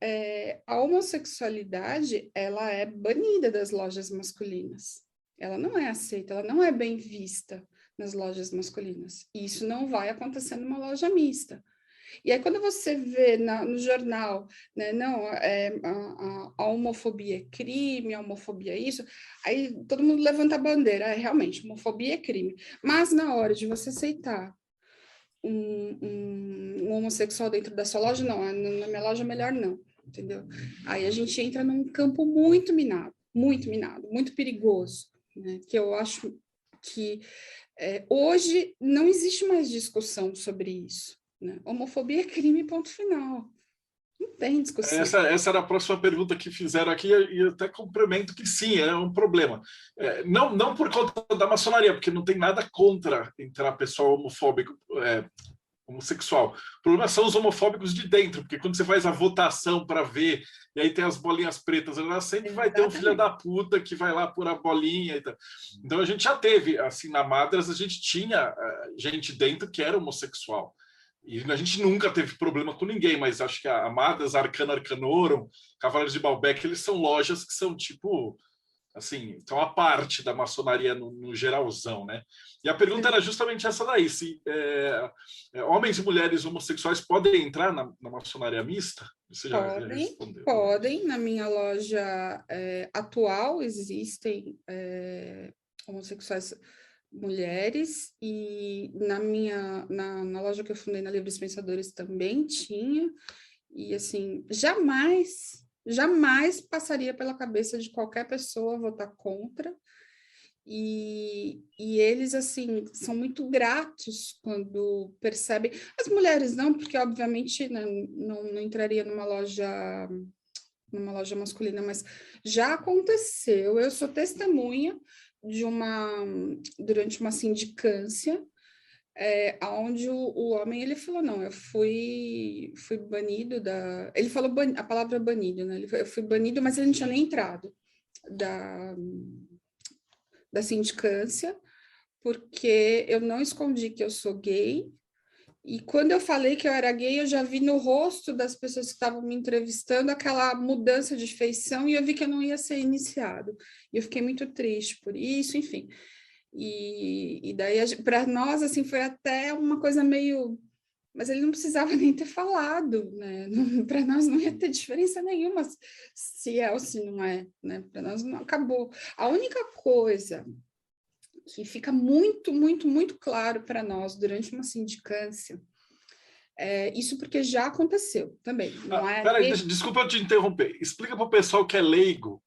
a homossexualidade, ela é banida das lojas masculinas. Ela não é aceita, ela não é bem vista nas lojas masculinas. E isso não vai acontecer numa loja mista. E aí, quando você vê no jornal, né, não, a homofobia é crime, a homofobia é isso, aí todo mundo levanta a bandeira, realmente, homofobia é crime. Mas na hora de você aceitar um homossexual dentro da sua loja, não, na minha loja melhor não, entendeu? Aí a gente entra num campo muito minado, muito perigoso, né, que eu acho que hoje não existe mais discussão sobre isso. Né? Homofobia é crime, ponto final. Não tem discussão. Essa era a próxima pergunta que fizeram aqui, e eu até complemento que sim, é um problema. Não por conta da maçonaria, porque não tem nada contra entrar pessoal homofóbico, homossexual. O problema são os homofóbicos de dentro, porque quando você faz a votação para ver, e aí tem as bolinhas pretas, sempre vai ter um filho da puta que vai lá pôr a bolinha. Então a gente já teve, assim, na Madras, a gente tinha gente dentro que era homossexual. E a gente nunca teve problema com ninguém, mas acho que a Amadas, Arcana Arcanorum, Cavaleiros de Baalbek, eles são lojas que são tipo assim, são a parte da maçonaria no geralzão, né? E a pergunta era justamente essa daí, se homens e mulheres homossexuais podem entrar na maçonaria mista? Você já respondeu. Podem. Na minha loja atual existem homossexuais mulheres, e na loja que eu fundei na Livres Pensadores também tinha, e assim, jamais passaria pela cabeça de qualquer pessoa votar contra, e eles, assim, são muito gratos quando percebem, as mulheres não, porque obviamente, né, não entraria numa loja masculina, mas já aconteceu, eu sou testemunha durante uma sindicância, onde o homem, ele falou, não, eu fui banido ele falou a palavra banido, né? Eu fui banido, mas ele não tinha nem entrado da sindicância, porque eu não escondi que eu sou gay, e quando eu falei que eu era gay, eu já vi no rosto das pessoas que estavam me entrevistando aquela mudança de feição, e eu vi que eu não ia ser iniciado. E eu fiquei muito triste por isso, enfim. E daí, para nós, assim, foi até uma coisa meio... Mas ele não precisava nem ter falado, né? Para nós não ia ter diferença nenhuma se é ou se não é, né? Para nós não acabou. A única coisa que fica muito, muito, muito claro para nós durante uma sindicância, isso porque já aconteceu também. Peraí, desculpa eu te interromper. Explica para o pessoal que é leigo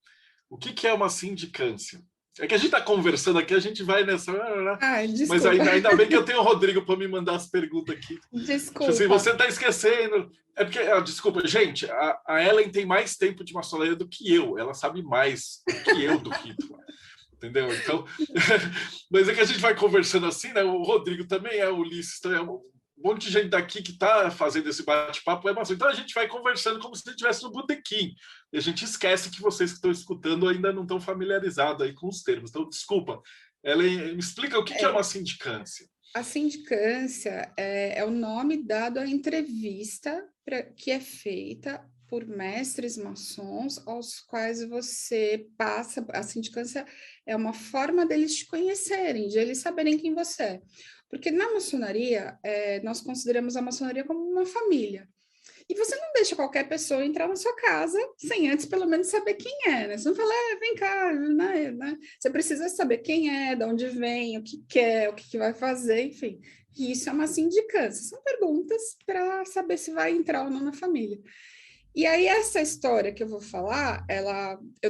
o que é uma sindicância. É que a gente está conversando aqui, a gente vai nessa... Mas ainda bem que eu tenho o Rodrigo para me mandar as perguntas aqui. Desculpa. Assim, você está esquecendo. É porque, desculpa, gente, a Ellen tem mais tempo de maçonaria do que eu. Ela sabe mais do que eu do rito. Entendeu? Então, mas é que a gente vai conversando assim, né? O Rodrigo também o Ulisses também um monte de gente daqui que está fazendo esse bate-papo maçom. Então a gente vai conversando como se estivesse no botequim. E a gente esquece que vocês que estão escutando ainda não estão familiarizados aí com os termos. Então, desculpa. Ellen, me explica o que é uma sindicância. A sindicância é o nome dado à entrevista que é feita por mestres maçons, aos quais você passa. A sindicância é uma forma deles te conhecerem, de eles saberem quem você é. Porque na maçonaria, nós consideramos a maçonaria como uma família. E você não deixa qualquer pessoa entrar na sua casa sem antes, pelo menos, saber quem é, né? Você não fala, vem cá, né? Você precisa saber quem é, de onde vem, o que quer, o que vai fazer, enfim. E isso é uma sindicância. São perguntas para saber se vai entrar ou não na família. E aí, essa história que eu vou falar,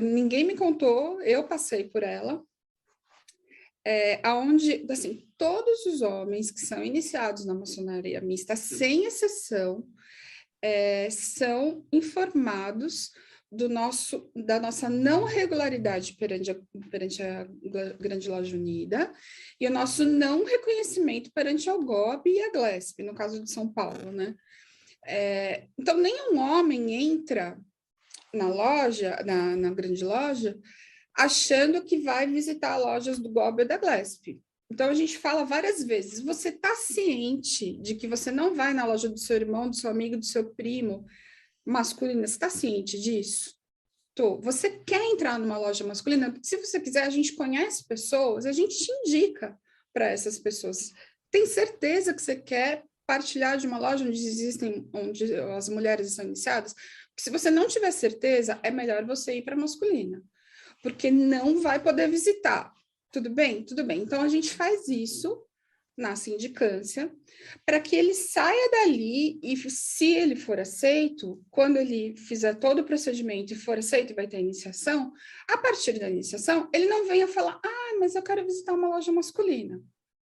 ninguém me contou, eu passei por ela, onde, assim, todos os homens que são iniciados na maçonaria mista, sem exceção, são informados da nossa não regularidade perante a Grande Loja Unida e o nosso não reconhecimento perante a OGOB e a GLESP, no caso de São Paulo, né? Então, nenhum homem entra na loja, na grande loja, achando que vai visitar lojas do GOB ou da GLESP. Então, a gente fala várias vezes, você está ciente de que você não vai na loja do seu irmão, do seu amigo, do seu primo masculina? Você está ciente disso? Tô. Você quer entrar numa loja masculina? Se você quiser, a gente conhece pessoas, a gente te indica para essas pessoas. Tem certeza que você quer partilhar de uma loja onde as mulheres são iniciadas? Porque se você não tiver certeza, é melhor você ir para a masculina, porque não vai poder visitar. Tudo bem? Tudo bem. Então, a gente faz isso na sindicância, para que ele saia dali e, se ele for aceito, quando ele fizer todo o procedimento e for aceito e vai ter iniciação, a partir da iniciação, ele não venha falar, mas eu quero visitar uma loja masculina.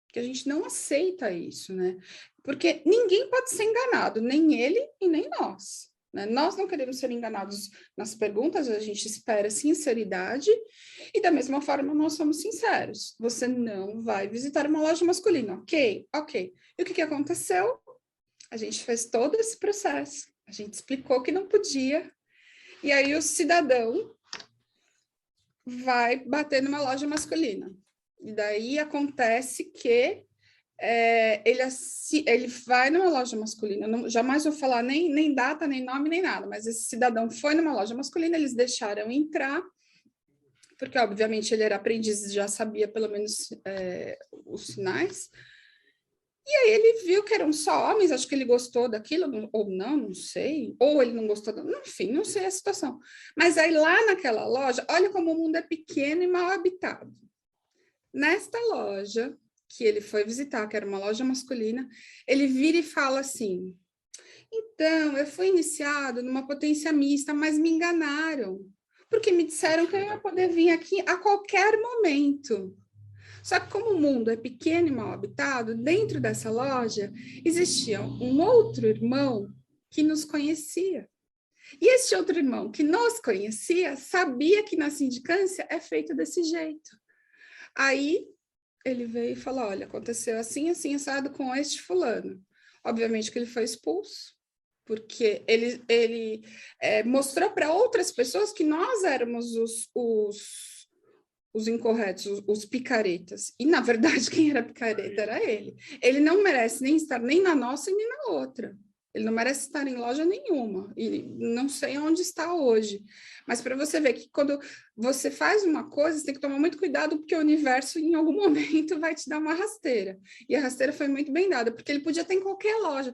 Porque a gente não aceita isso, né? Porque ninguém pode ser enganado, nem ele e nem nós. Né? Nós não queremos ser enganados nas perguntas, a gente espera sinceridade e da mesma forma nós somos sinceros. Você não vai visitar uma loja masculina, ok? E o que aconteceu? A gente fez todo esse processo, a gente explicou que não podia, e aí o cidadão vai bater numa loja masculina. E daí acontece que ele vai numa loja masculina, jamais vou falar nem data, nem nome, nem nada, mas esse cidadão foi numa loja masculina, eles deixaram entrar, porque obviamente ele era aprendiz e já sabia pelo menos os sinais. E aí ele viu que eram só homens, acho que ele gostou daquilo, ou não sei, ou ele não gostou, enfim, não sei a situação. Mas aí lá naquela loja, olha como o mundo é pequeno e mal habitado. Nesta loja que ele foi visitar, que era uma loja masculina, ele vira e fala assim: então, eu fui iniciado numa potência mista, mas me enganaram, porque me disseram que eu ia poder vir aqui a qualquer momento. Só que como o mundo é pequeno e mal habitado, dentro dessa loja existia um outro irmão que nos conhecia. E este outro irmão que nos conhecia sabia que na sindicância é feito desse jeito. Aí ele veio e falou: olha, aconteceu assim, assim, assado com este fulano. Obviamente que ele foi expulso, porque ele mostrou para outras pessoas que nós éramos os incorretos, os picaretas. E, na verdade, quem era picareta era ele. Ele não merece nem estar nem na nossa e nem na outra. Ele não merece estar em loja nenhuma. E não sei onde está hoje. Mas para você ver que quando você faz uma coisa, você tem que tomar muito cuidado, porque o universo, em algum momento, vai te dar uma rasteira. E a rasteira foi muito bem dada, porque ele podia ter em qualquer loja.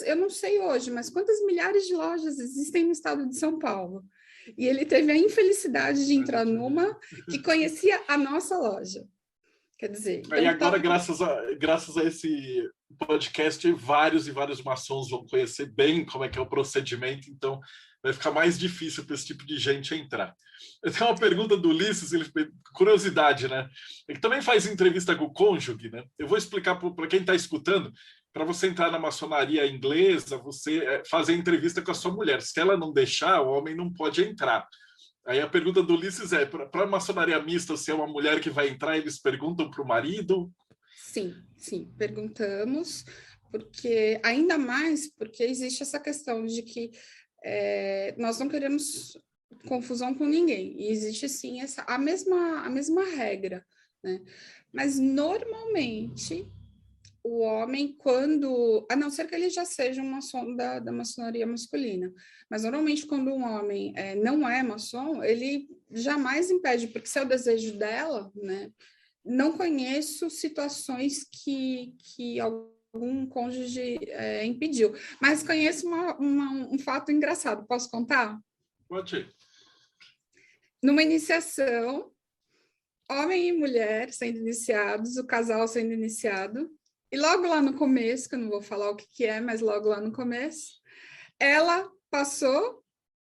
Eu não sei hoje, mas quantas milhares de lojas existem no estado de São Paulo? E ele teve a infelicidade de entrar numa que conhecia a nossa loja. Quer dizer... E agora, graças a esse podcast, vários e vários maçons vão conhecer bem como é que é o procedimento, então vai ficar mais difícil para esse tipo de gente entrar. Eu tenho uma pergunta do Ulisses, curiosidade, né? Ele também faz entrevista com o cônjuge, né? Eu vou explicar para quem está escutando. Para você entrar na maçonaria inglesa, você fazer entrevista com a sua mulher. Se ela não deixar, o homem não pode entrar. Aí a pergunta do Ulisses é: para a maçonaria mista, se é uma mulher que vai entrar, eles perguntam para o marido? Sim, perguntamos, porque ainda mais porque existe essa questão de que nós não queremos confusão com ninguém. E existe sim a mesma regra, né? Mas normalmente o homem, a não ser que ele já seja um maçom da maçonaria masculina, mas normalmente quando um homem não é maçom, ele jamais impede, porque se é o desejo dela, né? Não conheço situações que algum cônjuge impediu, mas conheço um fato engraçado, posso contar? Pode ir. Numa iniciação, homem e mulher sendo iniciados, o casal sendo iniciado, e logo lá no começo, que eu não vou falar o que é, mas logo lá no começo, ela passou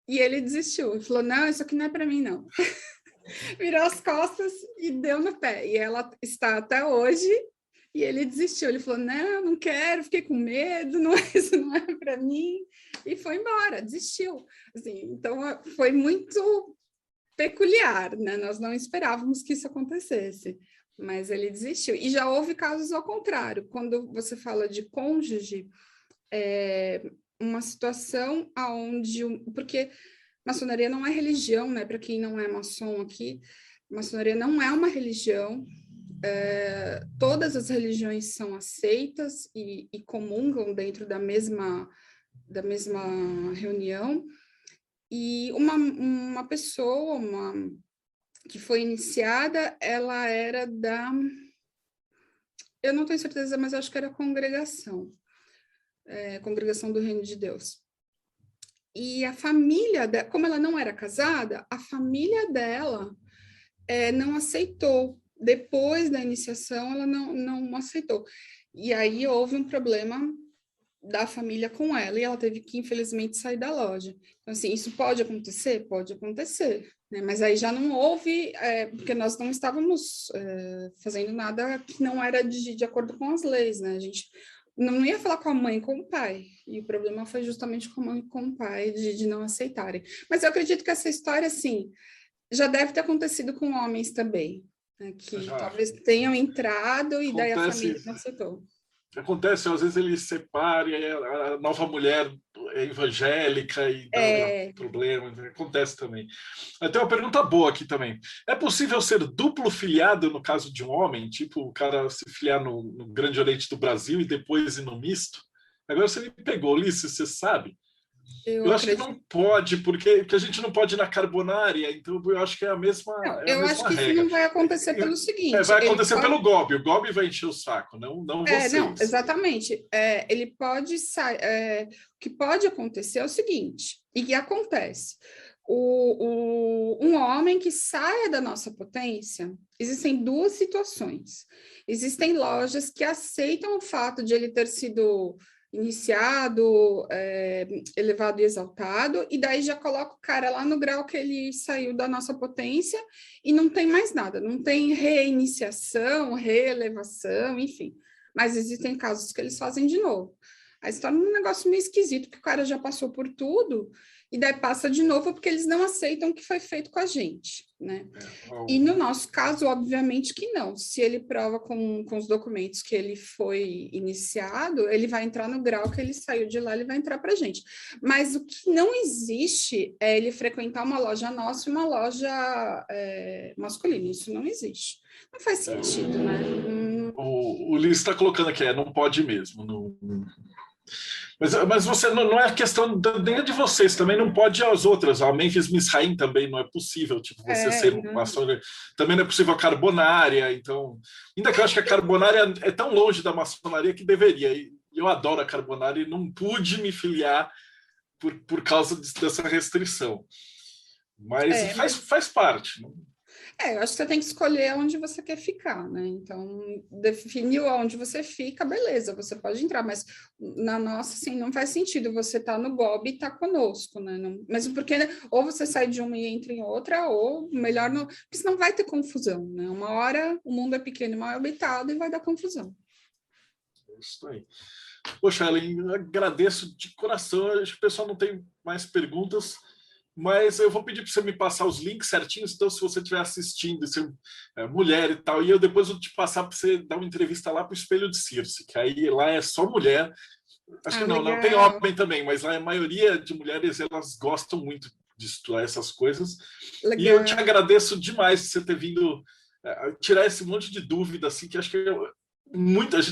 e ele desistiu. Ele falou: não, isso aqui não é para mim, não. Virou as costas e deu no pé. E ela está até hoje e ele desistiu. Ele falou: não quero, fiquei com medo, isso não é para mim. E foi embora, desistiu. Assim, então, foi muito peculiar, né? Nós não esperávamos que isso acontecesse. Mas ele desistiu. E já houve casos ao contrário. Quando você fala de cônjuge, uma situação onde... Porque maçonaria não é religião, né? Para quem não é maçom aqui, maçonaria não é uma religião. Todas as religiões são aceitas e comungam dentro da mesma reunião. E uma pessoa, que foi iniciada, ela era eu não tenho certeza, mas acho que era congregação do Reino de Deus. E a família dela, como ela não era casada, a família dela não aceitou. Depois da iniciação, ela não aceitou. E aí houve um problema da família com ela, e ela teve que, infelizmente, sair da loja. Então, assim, isso pode acontecer? Pode acontecer, né? Mas aí já não houve, porque nós não estávamos fazendo nada que não era de acordo com as leis, né? A gente não ia falar com a mãe, com o pai, e o problema foi justamente com a mãe e com o pai, de não aceitarem. Mas eu acredito que essa história, assim, já deve ter acontecido com homens também, né? Que talvez tenham entrado e daí a família não aceitou. Acontece, às vezes ele separa e a nova mulher é evangélica e dá problema. Acontece também. Tem uma pergunta boa aqui também. É possível ser duplo filiado no caso de um homem? Tipo, o cara se filiar no Grande Oriente do Brasil e depois ir no misto? Agora você me pegou, Ulisses, você sabe? Eu acho que não pode, porque a gente não pode ir na carbonária, então eu acho que é a mesma Não, regra. Eu acho que isso não vai acontecer pelo seguinte. Vai acontecer pelo Gobi. O Gobi vai encher o saco, não vocês. Não, exatamente. Ele pode sair. O que pode acontecer é o seguinte, e que acontece. Um homem que saia da nossa potência, existem duas situações. Existem lojas que aceitam o fato de ele ter sido iniciado, elevado e exaltado, e daí já coloca o cara lá no grau que ele saiu da nossa potência e não tem mais nada, não tem reiniciação, reelevação, enfim. Mas existem casos que eles fazem de novo. Aí se torna um negócio meio esquisito, que o cara já passou por tudo, e daí passa de novo porque eles não aceitam o que foi feito com a gente, né? E no nosso caso, obviamente que não. Se ele prova com os documentos que ele foi iniciado, ele vai entrar no grau que ele saiu de lá, ele vai entrar para a gente. Mas o que não existe é ele frequentar uma loja nossa e uma loja masculina. Isso não existe. Não faz sentido, né? O Liz está colocando aqui, não pode mesmo. Não... Mas você não é questão nem de vocês, também não pode as outras. A Memphis Misraim também não é possível, tipo, você ser maçonaria. Também não é possível a carbonária, então. Ainda que eu acho que a carbonária é tão longe da maçonaria que deveria. E eu adoro a carbonária e não pude me filiar por causa dessa restrição. Mas faz parte. Eu acho que você tem que escolher onde você quer ficar, né? Então, definiu onde você fica, beleza, você pode entrar, mas na nossa, assim, não faz sentido você estar no GOB e estar conosco, né? Não, mesmo porque, né, ou você sai de uma e entra em outra, ou melhor, não, porque senão vai ter confusão, né? Uma hora o mundo é pequeno e mal habitado e vai dar confusão. É isso aí. Poxa, Ellen, agradeço de coração, acho que o pessoal não tem mais perguntas. Mas eu vou pedir para você me passar os links certinhos, então se você estiver assistindo, se mulher e tal, e eu depois vou te passar para você dar uma entrevista lá para o Espelho de Circe, que aí lá é só mulher. Acho que não tem homem também, mas lá a maioria de mulheres, elas gostam muito de estudar essas coisas. Legal. E eu te agradeço demais de você ter vindo tirar esse monte de dúvida, assim, que acho que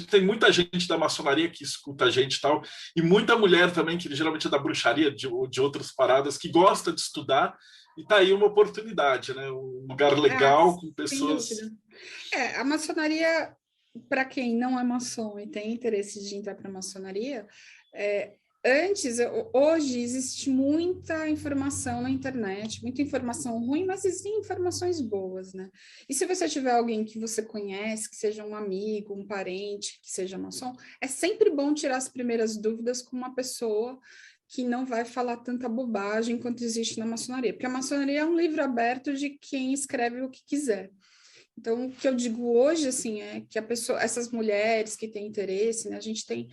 tem muita gente da maçonaria que escuta a gente e tal, e muita mulher também, que geralmente é da bruxaria, de outras paradas, que gosta de estudar, e tá aí uma oportunidade, né? Um lugar legal, com pessoas... A maçonaria, para quem não é maçom e tem interesse de entrar para a maçonaria, hoje existe muita informação na internet, muita informação ruim, mas existem informações boas, né? E se você tiver alguém que você conhece, que seja um amigo, um parente, que seja maçom, é sempre bom tirar as primeiras dúvidas com uma pessoa que não vai falar tanta bobagem quanto existe na maçonaria, porque a maçonaria é um livro aberto de quem escreve o que quiser. Então, o que eu digo hoje, assim, é que essas mulheres que têm interesse, né, a gente tem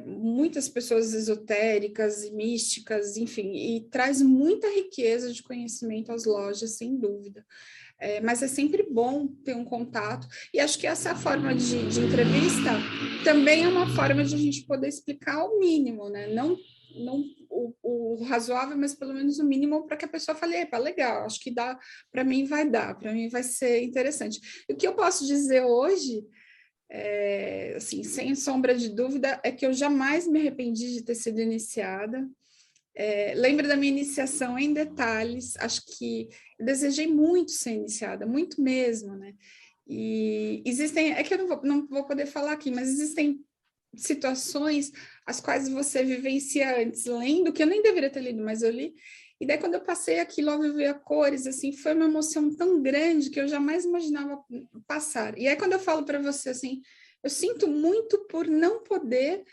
muitas pessoas esotéricas e místicas, enfim, e traz muita riqueza de conhecimento às lojas, sem dúvida. Mas é sempre bom ter um contato, e acho que essa forma de entrevista também é uma forma de a gente poder explicar o mínimo, né? Não o razoável, mas pelo menos o mínimo para que a pessoa fale, epa, legal, acho que dá, para mim vai dar, para mim vai ser interessante. E o que eu posso dizer hoje, assim, sem sombra de dúvida, é que eu jamais me arrependi de ter sido iniciada. Lembro da minha iniciação em detalhes, acho que eu desejei muito ser iniciada, muito mesmo, né? E existem, que eu não vou poder falar aqui, mas existem situações as quais você vivencia antes, lendo, que eu nem deveria ter lido, mas eu li, e daí quando eu passei aquilo a viver a cores, assim, foi uma emoção tão grande que eu jamais imaginava passar. E aí quando eu falo para você, assim, eu sinto muito por não poder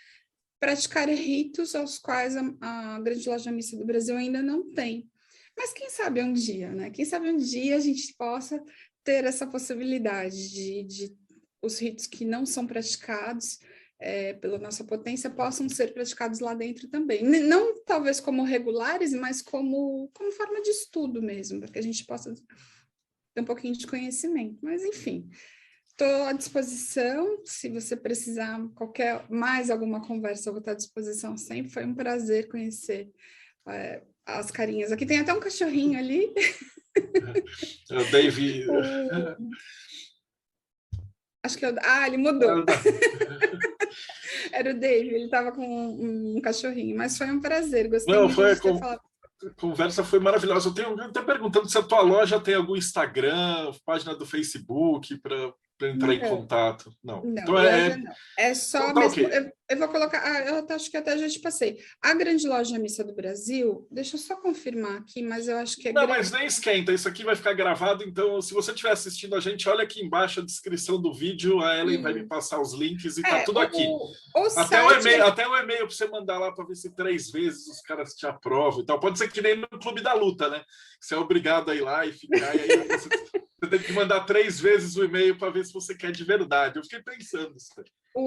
praticar ritos aos quais a Grande Loja Mista do Brasil ainda não tem. Mas quem sabe um dia, né? Quem sabe um dia a gente possa ter essa possibilidade de os ritos que não são praticados pela nossa potência possam ser praticados lá dentro também. Não talvez como regulares, mas como forma de estudo mesmo, para que a gente possa ter um pouquinho de conhecimento. Mas, enfim, estou à disposição. Se você precisar mais alguma conversa, eu vou estar à disposição sempre. Foi um prazer conhecer as carinhas. Aqui tem até um cachorrinho ali. O David... Acho que ele mudou. Era o Dave, ele estava com um cachorrinho, mas foi um prazer, gostei Não, muito foi de ter falado. a conversa foi maravilhosa. Eu tenho até perguntando se a tua loja tem algum Instagram, página do Facebook para entrar em contato. Não. Não, Então loja não. É só então tá mesmo. ok. Eu vou colocar. Acho que até já te passei. A grande loja mista do Brasil, deixa eu só confirmar aqui, mas eu acho que é Não, grande. mas nem esquenta, isso aqui vai ficar gravado, então se você estiver assistindo a gente, olha aqui embaixo a descrição do vídeo, a Ellen vai me passar os links e tá tudo aqui. O Até site o e-mail para você mandar lá para ver se 3 vezes os caras te aprovam e tal. Pode ser que nem no Clube da Luta, né? Você é obrigado a ir lá e ficar, e aí você tem que mandar 3 vezes o e-mail para ver se você quer de verdade. Eu fiquei pensando isso,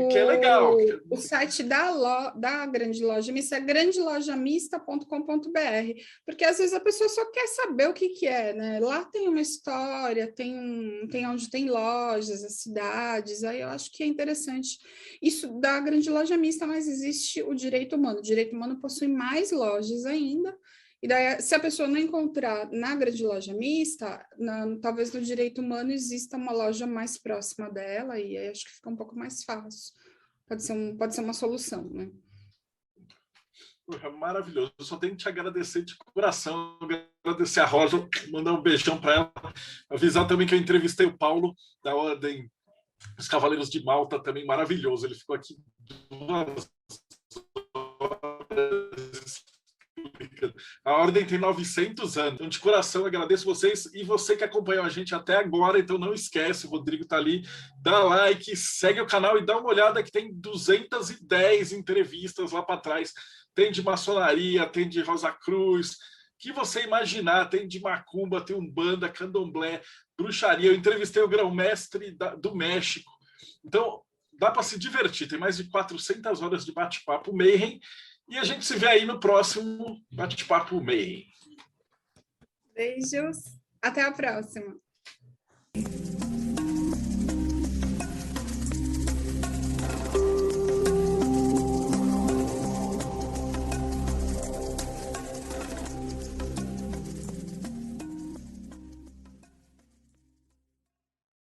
que é legal. O site da grande loja mista é grandelojamista.com.br, porque às vezes a pessoa só quer saber o que é, né? Lá tem uma história, tem onde tem lojas, as cidades, aí eu acho que é interessante isso da grande loja mista, mas existe o direito humano. O direito humano possui mais lojas ainda. E daí, se a pessoa não encontrar na grande loja mista, talvez no direito humano exista uma loja mais próxima dela, e aí acho que fica um pouco mais fácil. Pode ser uma solução, né? Maravilhoso. Eu só tenho que te agradecer de coração, agradecer a Rosa, mandar um beijão para ela, avisar também que eu entrevistei o Paulo, da Ordem dos Cavaleiros de Malta, também maravilhoso. Ele ficou aqui 2 horas. A Ordem tem 900 anos. Então, de coração, agradeço vocês. E você que acompanhou a gente até agora, então não esquece, o Rodrigo está ali. Dá like, segue o canal e dá uma olhada que tem 210 entrevistas lá para trás. Tem de maçonaria, tem de Rosa Cruz, que você imaginar. Tem de macumba, tem umbanda, candomblé, bruxaria. Eu entrevistei o grão-mestre do México. Então, dá para se divertir. Tem mais de 400 horas de bate-papo Mayhem. E a gente se vê aí no próximo Bate-Papo Mayhem. Beijos. Até a próxima.